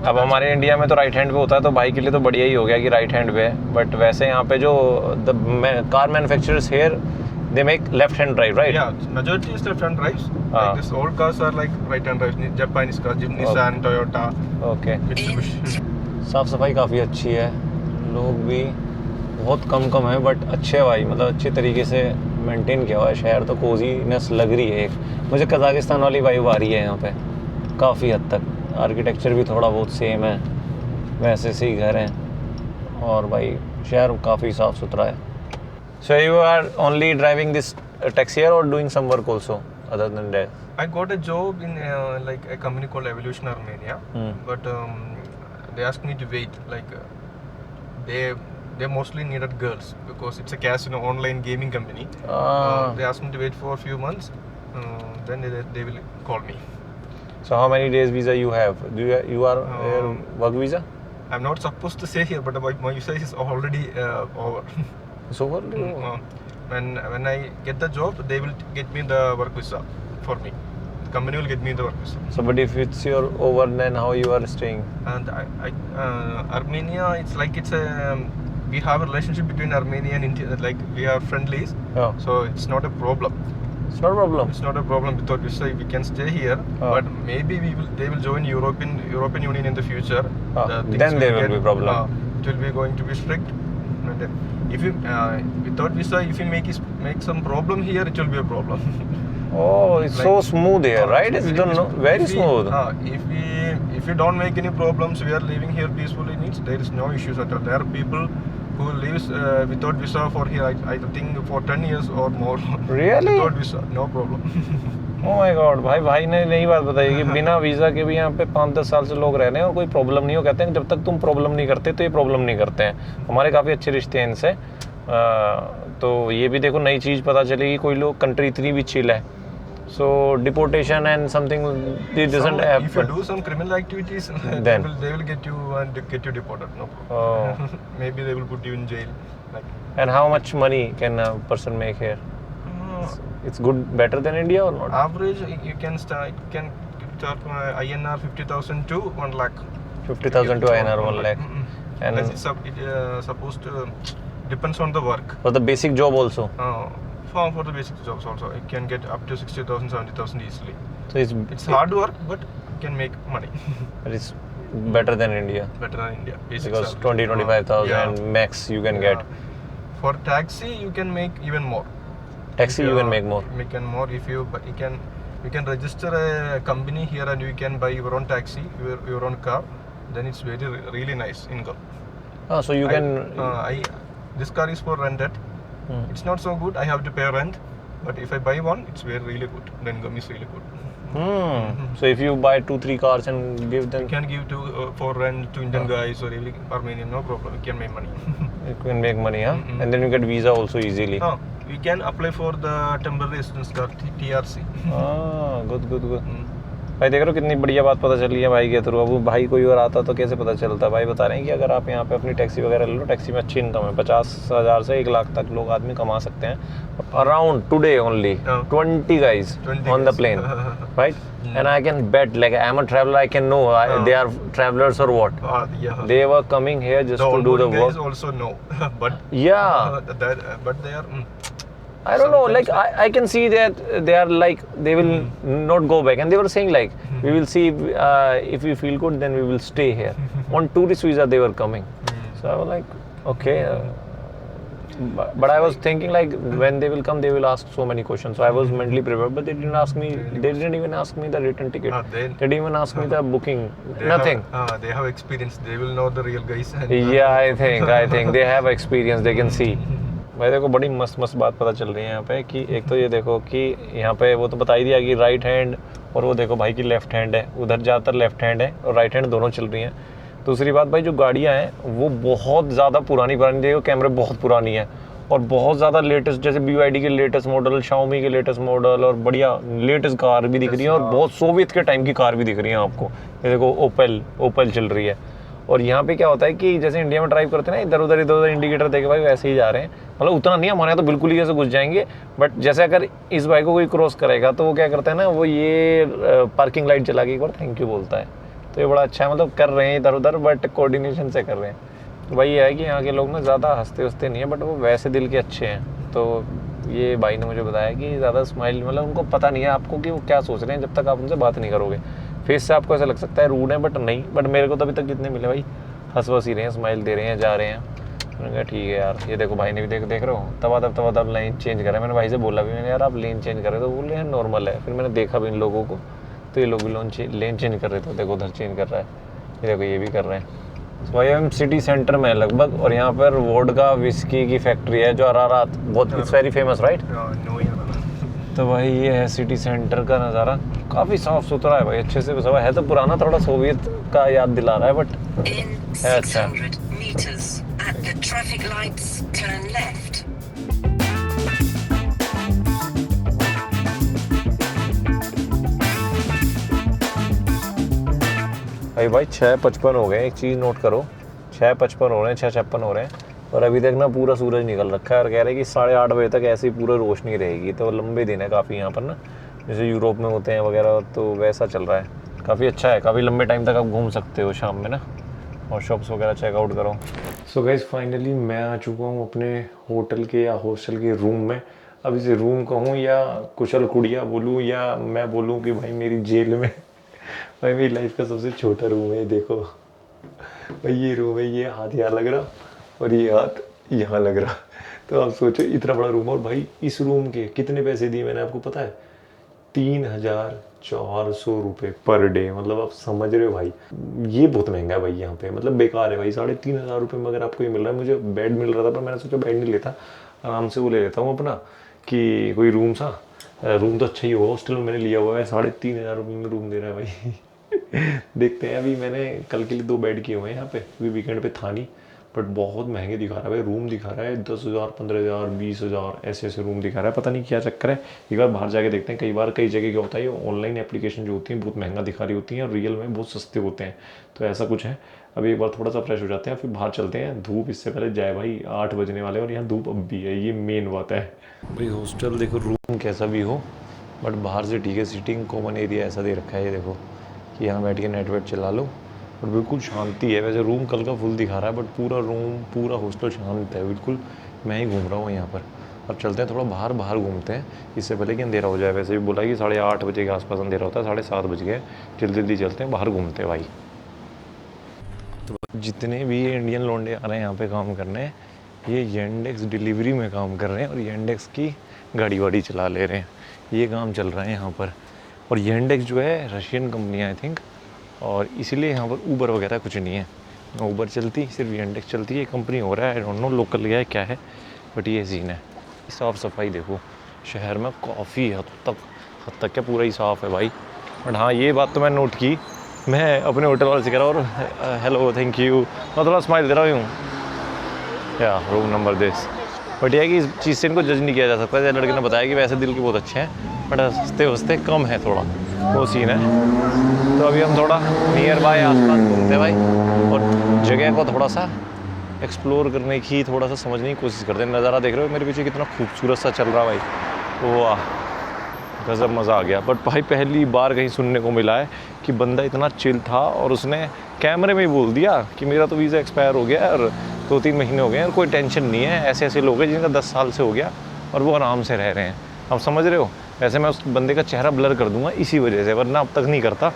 अब हमारे इंडिया में तो राइट हैंड पे होता है, तो भाई के लिए तो बढ़िया ही हो गया कि राइट हैंड पे है। बट वैसे यहाँ पे जो car manufacturers here they make left hand drive, right? Yeah, majority is left hand drives. Like this old cars are like right hand drives. Japanese cars, Nissan, Toyota, okay. Mitsubishi. साफ़ सफाई काफ़ी अच्छी है, लोग भी बहुत कम है बट अच्छे हैं भाई। मतलब अच्छे तरीके से मेंटेन किया हुआ है। शहर तो कोजीनेस लग रही है एक। मुझे कजाकिस्तान वाली वाइब आ रही है यहाँ पे काफ़ी हद तक। आर्किटेक्चर भी थोड़ा बहुत सेम है, वैसे से ही घर हैं, और भाई शहर काफ़ी साफ़ सुथरा है। So you are only driving this taxi here or doing some work also other than that? I got a job in like a company called Evolution Armenia, but they asked me to wait. Like they mostly needed girls because it's a casino online gaming company. They asked me to wait for a few months. Then they will call me. So how many days visa you have? You are here work visa? I'm not supposed to stay here, but my visa is already over. It's over? When I get the job, they will get me the work visa for me. The company will get me the work visa. So but if it's your over, then how you are staying? And Armenia, it's like it's a we have a relationship between Armenia and India. Like we are friendlies, Oh, so it's not a problem. it's not a problem. It's not a problem without visa. We can stay here, but maybe they will join European Union in the future. The things Then there will be problem. It will be going to be strict. And if you without visa, if you make some problem here, it will be a problem. Oh, it's so smooth here, right? It's very smooth. If we don't make any problems, we are living here peacefully. There is no issues at all. There are people who lives without visa for here. I think for 10 years or more. Really? Without visa, no problem. Oh my God, भाई ने नई बात बताई कि बिना visa के भी यहाँ पे 5-10 साल से लोग रह रहे हैं और कोई प्रॉब्लम नहीं हो। कहते हैं जब तक तुम प्रॉब्लम नहीं करते तो ये प्रॉब्लम नहीं करते हैं। हमारे काफ़ी अच्छे रिश्ते हैं इनसे। तो ये भी देखो नई चीज़ पता चली कि कोई लोग कंट्री इतनी भी चिल है। So deportation and something it doesn't happen. If you do some criminal activities, Then they will get you and get you deported. No problem. Oh. Maybe they will put you in jail. Like. And how much money can a person make here? It's good, better than India or not? Average, you can start INR 50,000 to 1 lakh. 50,000 to INR 1 lakh. And it's supposed to depends on the work. for the basic job also. For the basic jobs also, you can get up to 60,000, 70,000 easily. So It's hard work, but you can make money. it's better than India Better than India. Basic because salary. 20-25,000 Yeah. max you can get. For taxi, you can make even more. Taxi you can make more. If you can register a company here and you can buy your own taxi, your own car. Then it's really nice income. So you can. This car is for rented. It's not so good. I have to pay rent. But if I buy one, it's really good. The income is really good. So if you buy 2-3 cars and give them, You can give for rent to Indian guys or even Armenian, no problem. You can make money. you can make money, huh? And then you get visa also easily. We can apply for the temporary residence card, TRC. Good. भाई देख रहे हो कितनी बढ़िया बात पता चली है भाई के थ्रू। अब भाई कोई और आता तो कैसे पता चलता। भाई बता रहे हैं कि अगर आप यहाँ पे अपनी टैक्सी वगैरह ले लो, टैक्सी में अच्छी इनकम है। 50,000 से 1 लाख तक लोग आदमी कमा सकते हैं। Around today only 20 guys on the plane, right? And I can bet, like I'm a traveler, I can know they are travelers or what. Yeah. They were coming here just to do the onboarding work. guys also know, but Yeah. But they are. I don't know, like I can see that they are like they will not go back, and they were saying like we will see if we feel good then we will stay here. On tourist visa they were coming, so I was like okay, but I was thinking like when they will come they will ask so many questions, so I was mentally prepared, but they didn't even ask me the return ticket. They didn't even ask me the booking, nothing. They have experience, they will know the real guys. Yeah, I think they have experience, they can see. भाई देखो बड़ी मस्त बात पता चल रही है यहाँ पे कि एक तो ये देखो कि यहाँ पे वो तो बता ही दिया कि राइट हैंड, और वो देखो भाई की लेफ्ट हैंड है, उधर ज़्यादातर लेफ्ट हैंड है और राइट हैंड दोनों चल रही हैं। दूसरी बात भाई जो गाड़ियाँ हैं वो बहुत ज़्यादा पुरानी देखो, कैमरे बहुत पुरानी है और बहुत ज़्यादा लेटेस्ट, जैसे BYD के लेटेस्ट मॉडल, Xiaomi के लेटेस्ट मॉडल और बढ़िया लेटेस्ट कार भी दिख रही है और बहुत सोवियत के टाइम की कार भी दिख रही है आपको। ये देखो ओपेल चल रही है और यहाँ पे क्या होता है कि जैसे इंडिया में ड्राइव करते हैं ना, इधर उधर इंडिकेटर देखे भाई वैसे ही जा रहे हैं, मतलब उतना नहीं, हमारे यहाँ तो बिल्कुल ही ऐसे घुस जाएंगे। बट जैसे अगर इस बाइक को कोई क्रॉस करेगा तो वो क्या करता है ना, वो ये पार्किंग लाइट चला के एक बार थैंक यू बोलता है। तो ये बड़ा अच्छा है, मतलब कर रहे हैं इधर उधर बट कोऑर्डिनेशन से कर रहे हैं। वही है कि यहाँ के लोग ना ज़्यादा हंसते हंसते नहीं है, बट वो वैसे दिल के अच्छे हैं। तो ये भाई ने मुझे बताया कि ज़्यादा स्माइल, मतलब उनको पता नहीं है आपको कि वो क्या सोच रहे हैं जब तक आप उनसे बात नहीं करोगे। फेस से आपको ऐसा लग सकता है रूड है, बट नहीं। बट मेरे को तो अभी तक जितने मिले भाई हंस ही रहे हैं, स्माइल दे रहे हैं, जा रहे हैं। मैंने कहा ठीक है यार। ये देखो भाई ने भी देख रहे हो तब लाइन चेंज करा। मैंने भाई से बोला भी, मैंने यार आप लेन चेंज कर रहे, तो बोले हैं नॉर्मल है। फिर मैंने देखा भी इन लोगों को, तो ये लोग भी लेन चेंज कर रहे थे। देखो उधर चेंज कर रहा है, ये देखो ये भी कर रहे हैं। तो भाई हम सिटी सेंटर में है लगभग, और यहाँ पर वोडका विस्की की फैक्ट्री है जो अरारात, बहुत इट्स वेरी फेमस राइट। तो भाई ये है सिटी सेंटर का नज़ारा, काफ़ी साफ़ सुथरा है भाई, अच्छे से सब है। तो पुराना थोड़ा सोवियत का याद दिला रहा है, बट है अच्छा। भाई 6:55 हो गए। एक चीज़ नोट करो, 6:55 हो रहे हैं, 6:56 हो रहे हैं, और अभी तक ना पूरा सूरज निकल रखा है। और कह रहे हैं कि 8:30 बजे तक ऐसे ही पूरा रोशनी रहेगी। तो लंबे दिन है काफ़ी यहाँ पर ना, जैसे यूरोप में होते हैं वगैरह, तो वैसा चल रहा है। काफ़ी अच्छा है, काफ़ी लंबे टाइम तक आप घूम सकते हो शाम में ना, और शॉप्स वगैरह चेकआउट करो। सो गाइस फाइनली मैं आ चुका हूँ अपने होटल के या हॉस्टल के रूम में। अब इसे रूम कहूँ या कुशल कुड़िया बोलूँ, या मैं बोलूँ कि भाई मेरी जेल में भाई मेरी लाइफ का सबसे छोटा रूम है। देखो भाई ये रूम है, ये हाथ यहाँ लग रहा और ये हाथ यहाँ लग रहा। तो आप सोचो इतना बड़ा रूम, और भाई इस रूम के कितने पैसे दिए मैंने आपको पता है? 3,400 रुपये पर डे। मतलब आप समझ रहे हो भाई, ये बहुत महंगा है भाई यहाँ पे, मतलब बेकार है भाई। 3,500 रुपये में अगर आपको ये मिल रहा है, मुझे बेड मिल रहा था पर मैंने सोचा बेड नहीं लेता, आराम से वो ले लेता हूँ अपना, कि कोई रूम सा, रूम तो अच्छा ही होगा, हॉस्टल में मैंने लिया हुआ है। 3,500 रुपये में रूम दे रहा है भाई। देखते हैं। अभी मैंने कल के लिए 2 बेड किए हुए हैं यहाँ पे, अभी वीकेंड पे था नहीं, बट बहुत महंगे दिखा रहा है भाई। रूम दिखा रहा है 10,000, 15,000, 20,000 ऐसे रूम दिखा रहा है। पता नहीं क्या चक्कर है, एक बार बाहर जाके देखते हैं। कई बार कई जगह क्या होता है, ये ऑनलाइन एप्लीकेशन जो होती हैं बहुत महंगा दिखा रही होती हैं, और रियल में बहुत सस्ते होते हैं। तो ऐसा कुछ है। अभी एक बार थोड़ा सा फ्रेश हो जाते हैं, फिर बाहर चलते हैं। धूप इससे पहले जाए भाई, 8 बजने वाले, और यहाँ धूप अब भी है, ये मेन बात है भाई। हॉस्टल देखो, रूम कैसा भी हो, बट बाहर से ठीक है। सीटिंग कॉमन एरिया ऐसा दे रखा है, ये देखो कि यहाँ बैठ के नेट वेट चला लो, और बिल्कुल शांति है। वैसे रूम कल का फुल दिखा रहा है, बट पूरा रूम, पूरा हॉस्टल शांत है बिल्कुल। मैं ही घूम रहा हूँ यहाँ पर। अब चलते हैं थोड़ा बाहर घूमते हैं, इससे पहले कि अंधेरा हो जाए। वैसे भी बोला कि 8:30 बजे के आसपास अंधेरा होता है, 7:30 बज गए। जल्दी चलते हैं, बाहर घूमते हैं भाई। तो जितने भी इंडियन लौंडे आ रहे हैं यहाँ पे काम करने, ये येंडेक्स डिलीवरी में काम कर रहे हैं, और येंडेक्स की गाड़ी वाड़ी चला ले रहे हैं। ये काम चल रहा है यहाँ पर। और येंडेक्स जो है रशियन कंपनी है आई थिंक, और इसीलिए यहाँ पर ऊबर वगैरह कुछ नहीं है। ऊबर चलती, सिर्फ येंडेक्स चलती है। कंपनी हो रहा है, आई डोंट नो लोकल है क्या है, बट ये सीन है। साफ़ सफाई देखो शहर में काफ़ी हद तक क्या पूरा ही साफ़ है भाई। बट हाँ ये बात तो मैं नोट की, मैं अपने होटल वाले से कह रहा हूँ, और हेलो थैंक यू, मैं थोड़ा स्माइल दे रहा हूँ या रूम नंबर दिस। बट यह है कि इस चीज़ से इनको जज नहीं किया जा सकता। जैसे लड़के ने बताया कि वैसे दिल के बहुत अच्छे हैं, बट हंसते कम है, थोड़ा वो सीन है। तो अभी हम थोड़ा नियर बाय आसपास घूमते हैं भाई, और जगह को थोड़ा सा एक्सप्लोर करने की, थोड़ा सा समझने की कोशिश करते हैं। नज़ारा देख रहे हो मेरे पीछे कितना खूबसूरत सा चल रहा है भाई, वाह गज़ब, मज़ा आ गया। बट भाई पहली बार कहीं सुनने को मिला है कि बंदा इतना चिल था, और उसने कैमरे में ही बोल दिया कि मेरा तो वीज़ा एक्सपायर हो गया और 2-3 महीने हो गए हैं, और कोई टेंशन नहीं है। ऐसे लोग हैं जिनका 10 साल से हो गया और वो आराम से रह रहे हैं। आप समझ रहे हो? वैसे मैं उस बंदे का चेहरा ब्लर कर दूंगा इसी वजह से, वरना अब तक नहीं करता।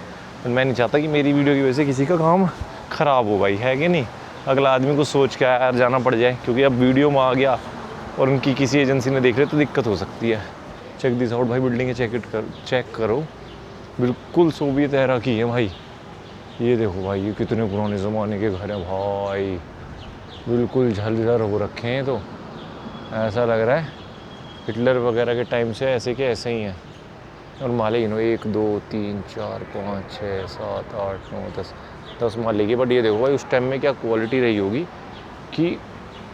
मैं नहीं चाहता कि मेरी वीडियो की वजह से किसी का काम ख़राब हो भाई, है कि नहीं? अगला आदमी को सोच के यार जाना पड़ जाए, क्योंकि अब वीडियो में आ गया और उनकी किसी एजेंसी ने देख लिया तो दिक्कत हो सकती है। चेक दिस आउट भाई, बिल्डिंग चेक करो, बिल्कुल सोवियत एरा की है भाई। ये देखो भाई, ये कितने पुराने ज़माने के घर हैं भाई, बिल्कुल झलझर हो रखे हैं। तो ऐसा लग रहा है हिटलर वगैरह के टाइम से ऐसे के ऐसे ही हैं। और माले ही नो 1 2 3 4 5 6 7 8 9 10 माले की। बट ये देखो भाई उस टाइम में क्या क्वालिटी रही होगी कि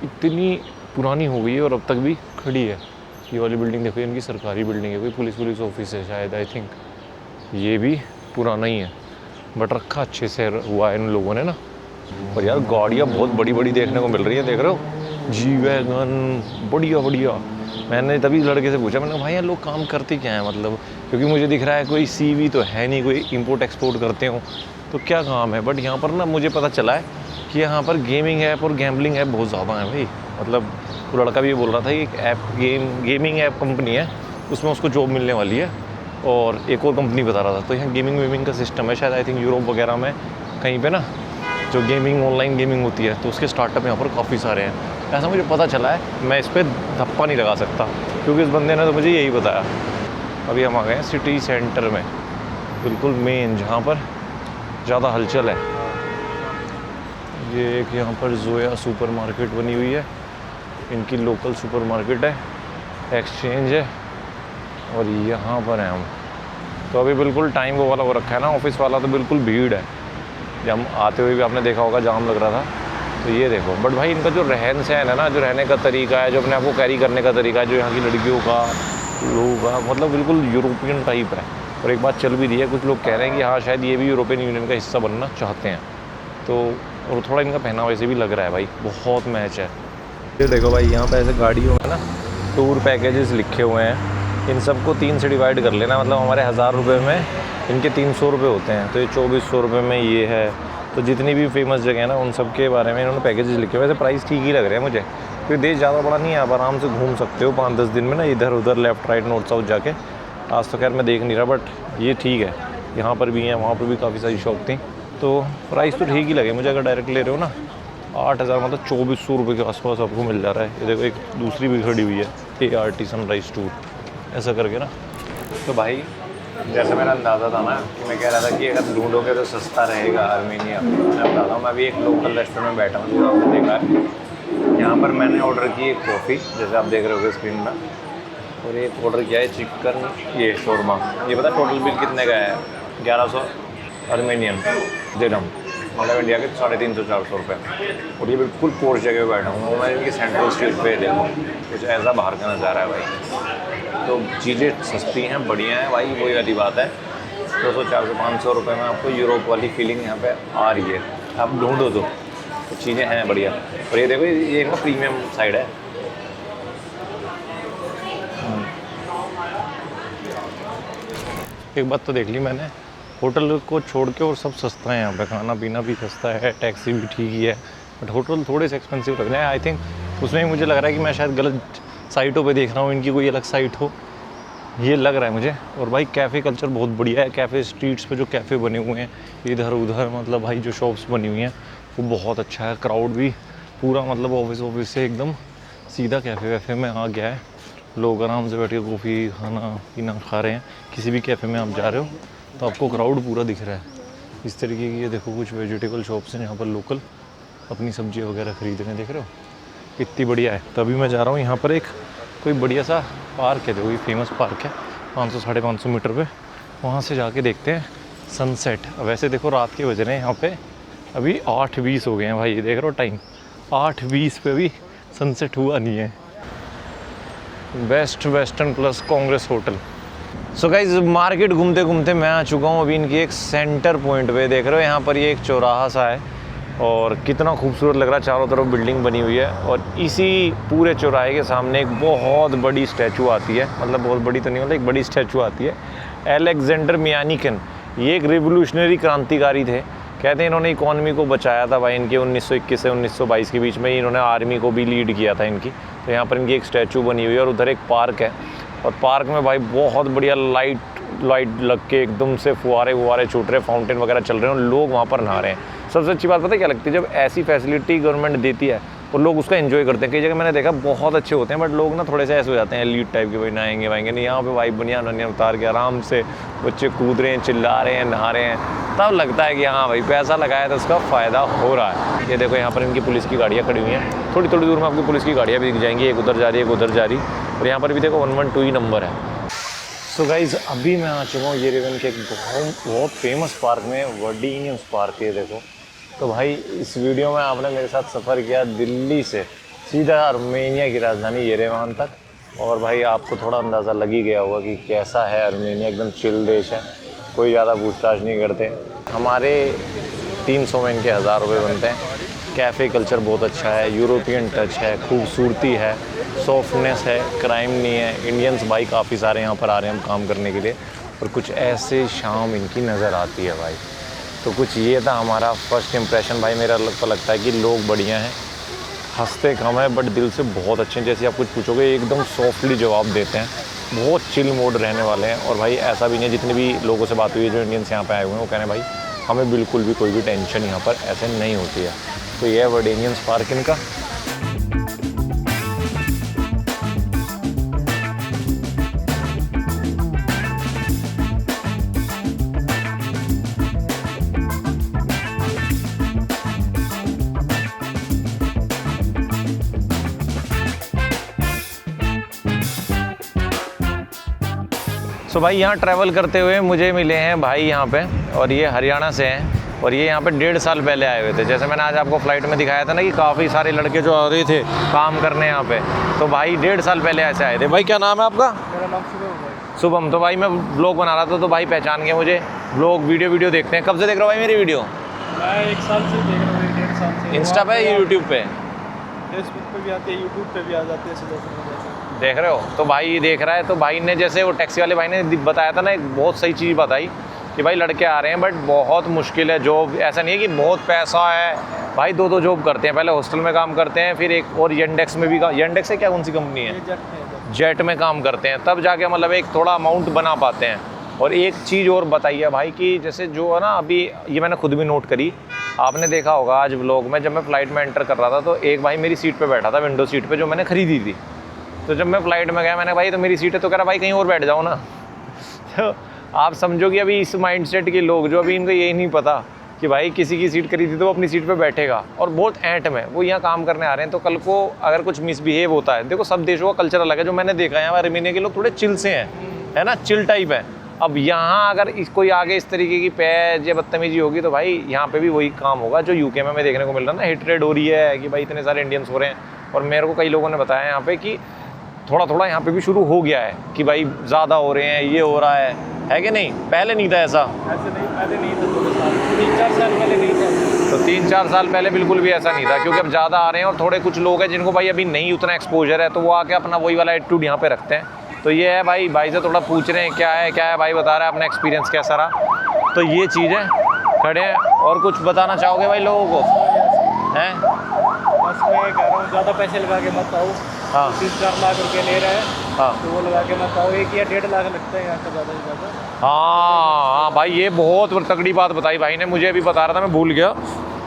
इतनी पुरानी हो गई है और अब तक भी खड़ी है। ये वाली बिल्डिंग देखो, इनकी सरकारी बिल्डिंग है, कोई पुलिस ऑफिस है शायद, आई थिंक। ये भी पुराना ही है, बट रखा अच्छे से हुआ है इन लोगों ने ना। और यार गाड़ियाँ बहुत बड़ी बड़ी देखने को मिल रही है, देख रहे हो, जी वैगन, बढ़िया बढ़िया। मैंने तभी लड़के से पूछा, मैंने कहा भाई यार लोग काम करते क्या है, मतलब क्योंकि मुझे दिख रहा है कोई सीवी तो है नहीं, कोई इंपोर्ट एक्सपोर्ट करते हो तो क्या काम है। बट यहाँ पर ना मुझे पता चला है कि यहाँ पर गेमिंग ऐप और गैम्बलिंग ऐप बहुत ज़्यादा है भाई। मतलब वो लड़का भी ये बोल रहा था कि एक ऐप गेमिंग ऐप कंपनी है, उसमें उसको जॉब मिलने वाली है, और एक और कंपनी बता रहा था। तो यहाँ गेमिंग वेमिंग का सिस्टम है शायद, आई थिंक यूरोप वगैरह में कहीं पे ना जो गेमिंग ऑनलाइन गेमिंग होती है, तो उसके स्टार्टअप यहाँ पर काफ़ी सारे हैं, ऐसा मुझे पता चला है। मैं इस पर धप्पा नहीं लगा सकता क्योंकि इस बंदे ने तो मुझे यही बताया। अभी हम आ गए हैं सिटी सेंटर में, बिल्कुल मेन, जहाँ पर ज़्यादा हलचल है। ये एक यहाँ पर जोया सुपर मार्केट बनी हुई है, इनकी लोकल सुपर मार्केट है, एक्सचेंज है, और यहाँ पर हैं हम। तो अभी बिल्कुल टाइम वो वाला हो रखा है ना, ऑफिस वाला, तो बिल्कुल भीड़ है। जब हम आते हुए भी आपने देखा होगा जाम लग रहा था। तो ये देखो, बट भाई इनका जो रहन सहन है ना, जो रहने का तरीका है, जो अपने आप को कैरी करने का तरीका है, जो यहाँ की लड़कियों का, लोगों का, मतलब बिल्कुल यूरोपियन टाइप है। और एक बात चल भी रही है, कुछ लोग कह रहे हैं कि हाँ शायद ये भी यूरोपियन यूनियन का हिस्सा बनना चाहते हैं। तो और थोड़ा इनका पहनावा से भी लग रहा है भाई, बहुत मैच है। ये देखो भाई, यहाँ पे ऐसे गाड़ियों में ना टूर पैकेजेस लिखे हुए हैं, इन सबको 3 से डिवाइड कर लेना, मतलब हमारे 1000 रुपये में इनके 300 रुपये होते हैं, तो ये 2400 रुपये में ये है। तो जितनी भी फेमस जगह है ना, उन सब के बारे में इन्होंने पैकेजेस लिखे हुए हैं। वैसे प्राइस ठीक ही लग रहे हैं मुझे, क्योंकि देश ज़्यादा बड़ा नहीं है, आप आराम से घूम सकते हो 5-10 दिन में ना, इधर उधर लेफ्ट राइट नॉर्थ साउथ जाके। आज तो खैर मैं देख नहीं रहा, बट ये ठीक है। यहाँ पर भी हैं, वहाँ पर भी काफ़ी सारी शॉप थी, तो प्राइस तो ठीक ही लगे मुझे। अगर डायरेक्ट ले रहे हो ना 8000, मतलब 2400 रुपये के आसपास आपको मिल जा रहा है। ये देखो एक दूसरी भी खड़ी हुई है, ART सनराइज़ टूर, ऐसा करके ना। तो भाई जैसे मेरा अंदाज़ा था ना, कि मैं कह रहा था कि अगर ढूंढोगे तो सस्ता रहेगा आर्मेनिया। मैं बता रहा हूँ, मैं अभी एक लोकल रेस्टोरेंट में बैठा हूँ, जो आपने देखा है। यहाँ पर मैंने ऑर्डर की एक कॉफ़ी, जैसे आप देख रहे हो स्क्रीन में, और एक ऑर्डर किया है चिकन ये शोरमा। ये पता टोटल बिल कितने का है? 1100 आर्मेनियन दिरहम, मतलब इंडिया के 350-400 रुपये। और ये बिल्कुल पोर्श जगह पे बैठा हूँ मैं, इनकी सेंट्रल स्ट्रीट पे देखो, कुछ ऐसा बाहर का नज़ारा है भाई। तो चीज़ें सस्ती हैं, बढ़िया हैं भाई, वही वाली बात है। 200, 400, 500 रुपये में आपको यूरोप वाली फीलिंग यहाँ पे आ रही है। आप ढूंढो तो चीज़ें हैं बढ़िया। और ये देखो, ये इनका प्रीमियम साइड है। एक बात तो देख ली मैंने, होटल को छोड़ के और सब सस्ता है यहाँ पे, खाना पीना भी सस्ता है, टैक्सी भी ठीक ही है, बट होटल थोड़े से एक्सपेंसिव लग रहे हैं। आई थिंक उसमें मुझे लग रहा है कि मैं शायद गलत साइटों पे देख रहा हूँ, इनकी कोई अलग साइट हो, ये लग रहा है मुझे। और भाई कैफ़े कल्चर बहुत बढ़िया है, कैफ़े स्ट्रीट्स पे जो कैफ़े बने हुए हैं इधर उधर, मतलब भाई जो शॉप्स बनी हुई हैं वो बहुत अच्छा है। क्राउड भी पूरा, मतलब ऑफिस से एकदम सीधा कैफ़े वैफ़े में आ गया है। लोग आराम से बैठ के कॉफ़ी खाना पीना खा रहे हैं। किसी भी कैफ़े में आप जा रहे हो तो आपको क्राउड पूरा दिख रहा है। इस तरीके की ये देखो कुछ वेजिटेबल शॉप्स हैं यहाँ पर, लोकल अपनी सब्जी वगैरह खरीद रहे हैं, देख रहे हो कितनी बढ़िया है। तभी मैं जा रहा हूँ यहाँ पर एक कोई बढ़िया सा पार्क है, देखो ये फेमस पार्क है 500-550 मीटर पे, वहाँ से जाके देखते हैं सनसेट। अब वैसे देखो रात के बज रहे हैं यहाँ पे अभी 8:20 हो गए हैं भाई, ये देख रहे हो टाइम 8:20 पे भी सनसेट हुआ नहीं है। Best western plus Congress hotel. So guys market घूमते घूमते मैं आ चुका हूँ अभी इनकी एक सेंटर पॉइंट पे, देख रहे हो यहाँ पर ये एक चौराहा सा है और कितना खूबसूरत लग रहा है, चारों तरफ बिल्डिंग बनी हुई है। और इसी पूरे चौराहे के सामने एक बहुत बड़ी स्टैचू आती है, मतलब बहुत बड़ी तो नहीं, मतलब एक बड़ी स्टैचू आती है। अलेक्जेंडर मियानिकन, ये एक रिवोल्यूशनरी क्रांतिकारी थे, कहते हैं इन्होंने इकॉनमी को बचाया था भाई इनके 1921 से 1922 के बीच में, इन्होंने आर्मी को भी लीड किया था इनकी। तो यहाँ पर इनकी एक स्टैचू बनी हुई है और उधर एक पार्क है, और पार्क में भाई बहुत बढ़िया लाइट लग के एकदम से फुहारे छूट रहे, फाउंटेन वगैरह चल रहे हैं और लोग वहाँ पर नहा रहे हैं। सबसे अच्छी बात पता है क्या लगती है, जब ऐसी फैसिलिटी गवर्नमेंट देती है और लोग उसका एंजॉय करते हैं। कई जगह मैंने देखा बहुत अच्छे होते हैं, बट लोग ना थोड़े से ऐसे हो जाते हैं लीड टाइप के, भाई नहाएंगे वाएंगे नहीं। यहाँ पे भाई बनियान वनियान उतार के आराम से बच्चे कूद रहे हैं, चिल्ला रहे हैं, नहा रहे हैं, तब लगता है कि हाँ भाई पैसा लगाया तो उसका फ़ायदा हो रहा है। ये देखो यहाँ पर इनकी पुलिस की गाड़ियाँ खड़ी हुई हैं, थोड़ी दूर में आपको पुलिस की गाड़ियाँ भी दिख जाएंगी, एक उधर जा रही है एक उधर जा रही, और यहाँ पर भी देखो 112 ही नंबर है। सो गाइज़ अभी मैं आ चुका हूँ येरेवन के एक बहुत फेमस पार्क में, वर्डिनियस पार्क है देखो। तो भाई इस वीडियो में आपने मेरे साथ सफ़र किया दिल्ली से सीधा आर्मेनिया की राजधानी येरेवन तक, और भाई आपको थोड़ा अंदाज़ा लग ही गया होगा कि कैसा है आर्मेनिया। एकदम चिल देश है, कोई ज़्यादा पूछताछ नहीं करते। हमारे 300 में इनके 1000 रुपये बनते हैं। कैफ़े कल्चर बहुत अच्छा है, यूरोपियन टच है, खूबसूरती है, सॉफ्टनेस है, क्राइम नहीं है। इंडियंस भाई काफ़ी सारे यहाँ पर आ रहे हैं काम करने के लिए, और कुछ ऐसे शाम इनकी नज़र आती है भाई। तो कुछ ये था हमारा फर्स्ट इम्प्रेशन भाई। मेरा लगता है कि लोग बढ़िया हैं, हंसते कम है बट दिल से बहुत अच्छे हैं। जैसे आप कुछ पूछोगे एकदम सॉफ्टली जवाब देते हैं, बहुत चिल मोड रहने वाले हैं। और भाई ऐसा भी नहीं है, जितने भी लोगों से बात हुई है जो इंडियंस यहाँ पे आए हुए हैं वो कह रहे हैं भाई हमें बिल्कुल भी कोई भी टेंशन यहाँ पर ऐसे नहीं होती है। तो ये है वर्डेनियंस पार्क इनका। सो भाई यहाँ ट्रैवल करते हुए मुझे मिले हैं भाई यहाँ पे, और ये हरियाणा से हैं, और ये यहाँ पे 1.5 साल पहले आए हुए थे। जैसे मैंने आज आपको फ्लाइट में दिखाया था ना कि काफ़ी सारे लड़के जो आ रहे थे काम करने यहाँ पे, तो भाई 1.5 साल पहले ऐसे आए थे। भाई क्या नाम है आपका? मेरा नाम शुभम भाई। शुभम। तो भाई मैं ब्लॉग बना रहा था तो भाई पहचान गए मुझे। ब्लॉग वीडियो देखते हैं। कब से देख रहे हो भाई मेरी वीडियो? मैं 1 साल से देख रहा हूँ, 1.5 साल से। इंस्टा पे या यूट्यूब पे? फेसबुक पे भी आते हैं, यूट्यूब पे भी आ जाते हैं। देख रहे हो? तो भाई देख रहा है। तो भाई ने जैसे वो टैक्सी वाले भाई ने बताया था ना, एक बहुत सही चीज़ बताई कि भाई लड़के आ रहे हैं बट बहुत मुश्किल है जॉब। ऐसा नहीं है कि बहुत पैसा है भाई, 2 जॉब करते हैं। पहले हॉस्टल में काम करते हैं, फिर एक और येंडेक्स में भी येंडेक्स है क्या, कौन सी कंपनी है, जेट में काम करते हैं, तब जाके मतलब एक थोड़ा अमाउंट बना पाते हैं। और एक चीज़ और बताइए भाई कि जैसे जो है ना, अभी ये मैंने खुद भी नोट करी, आपने देखा होगा आज व्लॉग में जब मैं फ़्लाइट में एंटर कर रहा था तो एक भाई मेरी सीट पे बैठा था, विंडो सीट पे, जो मैंने खरीदी थी। तो जब मैं फ़्लाइट में गया, मैंने भाई तो मेरी सीट है, तो कह रहा भाई कहीं और बैठ जाओ ना। तो आप समझो कि अभी इस माइंडसेट के लोग जो अभी इनको यही नहीं पता कि भाई किसी की सीट खरीदी तो वो अपनी सीट पे बैठेगा, और बहुत ऐंठ में वो यहाँ काम करने आ रहे हैं। तो कल को अगर कुछ मिसबिहेव होता है, देखो सब देशों का कल्चर अलग है। जो मैंने देखा है यहाँ आर्मेनिया के लोग थोड़े चिल से हैं, है ना, चिल टाइप है। अब यहाँ अगर कोई आगे इस तरीके की पैज या बदतमीजी होगी तो भाई यहाँ पे भी वही काम होगा जो यूके में हमें देखने को मिल रहा है ना। हेटरेड हो रही है कि भाई इतने सारे इंडियंस हो रहे हैं। और मेरे को कई लोगों ने बताया यहाँ पे कि थोड़ा यहाँ पे भी शुरू हो गया है कि भाई ज़्यादा हो रहे हैं, ये हो रहा है कि नहीं? पहले नहीं था ऐसा? ऐसे नहीं, पहले नहीं था, 3-4 साल पहले नहीं था। तो 3-4 साल पहले बिल्कुल भी ऐसा नहीं था, क्योंकि अब ज़्यादा आ रहे हैं और थोड़े कुछ लोग हैं जिनको भाई अभी नहीं उतना एक्सपोजर है, तो वो आके अपना वही वाला एटीट्यूड यहाँ पे रखते हैं। तो ये है भाई से थोड़ा पूछ रहे हैं क्या है भाई बता रहा है अपना एक्सपीरियंस कैसा रहा। तो ये चीज़ है, खड़े हैं। और कुछ बताना चाहोगे भाई लोगों को? हैं बस मैं कह रहा हूँ ज़्यादा पैसे लगा के मत आओ। हाँ 3-4 लाख रुपये ले रहे हैं, हाँ तो वो लगा के मत आओ। 1 या 1.5 लाख लगता है यहाँ का ज़्यादा से ज़्यादा। हाँ भाई, ये बहुत तगड़ी बात बताई भाई ने। मुझे अभी बता रहा था, मैं भूल गया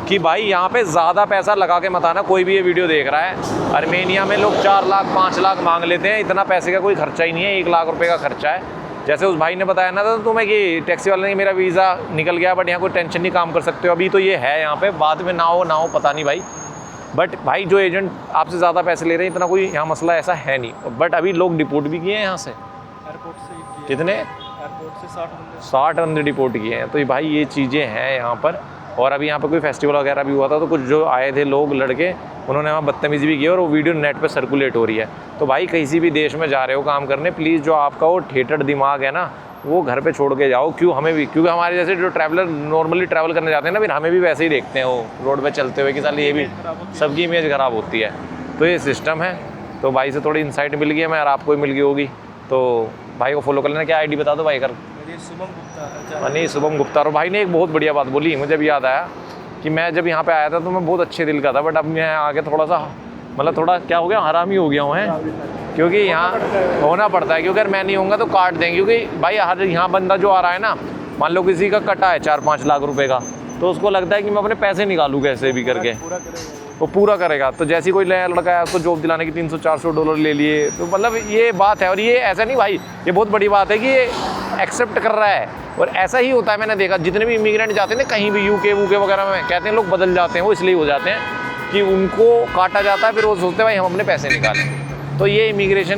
कि भाई यहाँ पे ज़्यादा पैसा लगा के मत आना। कोई भी ये वीडियो देख रहा है, आर्मेनिया में लोग 4 लाख 5 लाख मांग लेते हैं। इतना पैसे का कोई खर्चा ही नहीं है, 1 लाख रुपए का खर्चा है। जैसे उस भाई ने बताया ना था तुम्हें कि टैक्सी वाले ने, मेरा वीज़ा निकल गया बट यहाँ कोई टेंशन नहीं, काम कर सकते हो अभी। तो ये है यहाँ पे, बाद में ना हो पता नहीं भाई। बट भाई जो एजेंट आपसे ज़्यादा पैसे ले रहे हैं, इतना कोई यहाँ मसला ऐसा है नहीं। बट अभी लोग डिपोर्ट भी किए हैं यहाँ से। एयरपोर्ट से कितने? एयरपोर्ट से 60 बंदे डिपोर्ट किए हैं। तो ये भाई ये चीज़ें हैं यहाँ पर। और अभी यहाँ पर कोई फेस्टिवल वगैरह भी हुआ था, तो कुछ जो आए थे लोग लड़के, उन्होंने वहाँ बदतमीज़ी भी की और वो वीडियो नेट पे सर्कुलेट हो रही है। तो भाई किसी भी देश में जा रहे हो काम करने, प्लीज़ जो आपका वो ठेठड़ दिमाग है ना, वो घर पे छोड़ के जाओ। क्यों हमें भी, क्योंकि हमारे जैसे जो ट्रैवलर नॉर्मली ट्रैवल करने जाते हैं ना, फिर हमें भी वैसे ही देखते हैं वो रोड पे चलते हुए कि साल ये भी, सबकी इमेज ख़राब होती है। तो ये सिस्टम है। तो भाई से थोड़ी इंसाइट मिल गई है, मैं और आपको ही मिल गई होगी। तो भाई को फॉलो कर लेना। क्या आईडी बता दो भाई कर? शुभम गुप्ता। नहीं, शुभम गुप्ता। और भाई ने एक बहुत बढ़िया बात बोली, मुझे भी याद आया कि मैं जब यहाँ पे आया था तो मैं बहुत अच्छे दिल का था, बट अब मैं आके थोड़ा सा मतलब थोड़ा क्या हो गया, हरामी हो गया हूँ है। क्योंकि यहाँ होना पड़ता है, क्योंकि अगर मैं नहीं होऊंगा तो काट देंगे। क्योंकि भाई हर यहाँ बंदा जो आ रहा है ना, मान लो किसी का कटा है 4-5 लाख रुपए का, तो उसको लगता है कि मैं अपने पैसे निकालूँ कैसे भी करके, वो पूरा करेगा। तो जैसी कोई नया लड़का है उसको जॉब दिलाने की $300-400 ले लिए, तो मतलब ये बात है। और ये ऐसा नहीं भाई, ये बहुत बड़ी बात है कि ये एक्सेप्ट कर रहा है। और ऐसा ही होता है, मैंने देखा जितने भी इमिग्रेंट जाते हैं ना कहीं भी, यूके वूके वगैरह में, कहते हैं लोग बदल जाते हैं। वो इसलिए हो जाते हैं कि उनको काटा जाता है, फिर वो सोचते हैं भाई हम अपने पैसे निकालें। तो ये इमिग्रेशन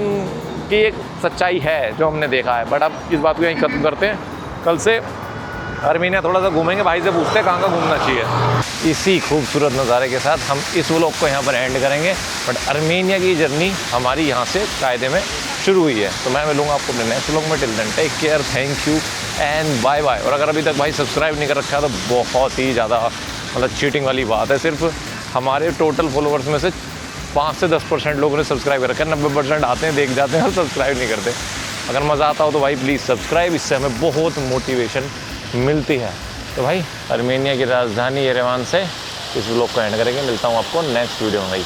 की एक सच्चाई है जो हमने देखा है। बट अब इस बात को यहीं ख़त्म करते हैं। कल से आर्मेनिया थोड़ा सा घूमेंगे, भाई से पूछते हैं कहाँ का घूमना चाहिए। इसी खूबसूरत नज़ारे के साथ हम इस व्लॉग को यहाँ पर एंड करेंगे। बट आर्मेनिया की जर्नी हमारी यहाँ से कायदे में शुरू हुई है। तो मैं मिलूंगा आपको अपने नेक्स्ट व्लॉग में। Till then take care, thank you and bye bye. और अगर अभी तक भाई सब्सक्राइब नहीं कर रखा तो बहुत ही ज़्यादा मतलब चीटिंग वाली बात है। सिर्फ हमारे टोटल फॉलोअर्स में से 5 से 10% लोगों ने सब्सक्राइब कर रखा है, 90% आते हैं, देख जाते हैं और सब्सक्राइब नहीं करते। अगर मज़ा आता हो तो भाई प्लीज़ सब्सक्राइब, इससे हमें बहुत मोटिवेशन मिलती है। तो भाई आर्मेनिया की राजधानी येरेवान से इस व्लॉग को एंड करेंगे। मिलता हूँ आपको नेक्स्ट वीडियो में भाई।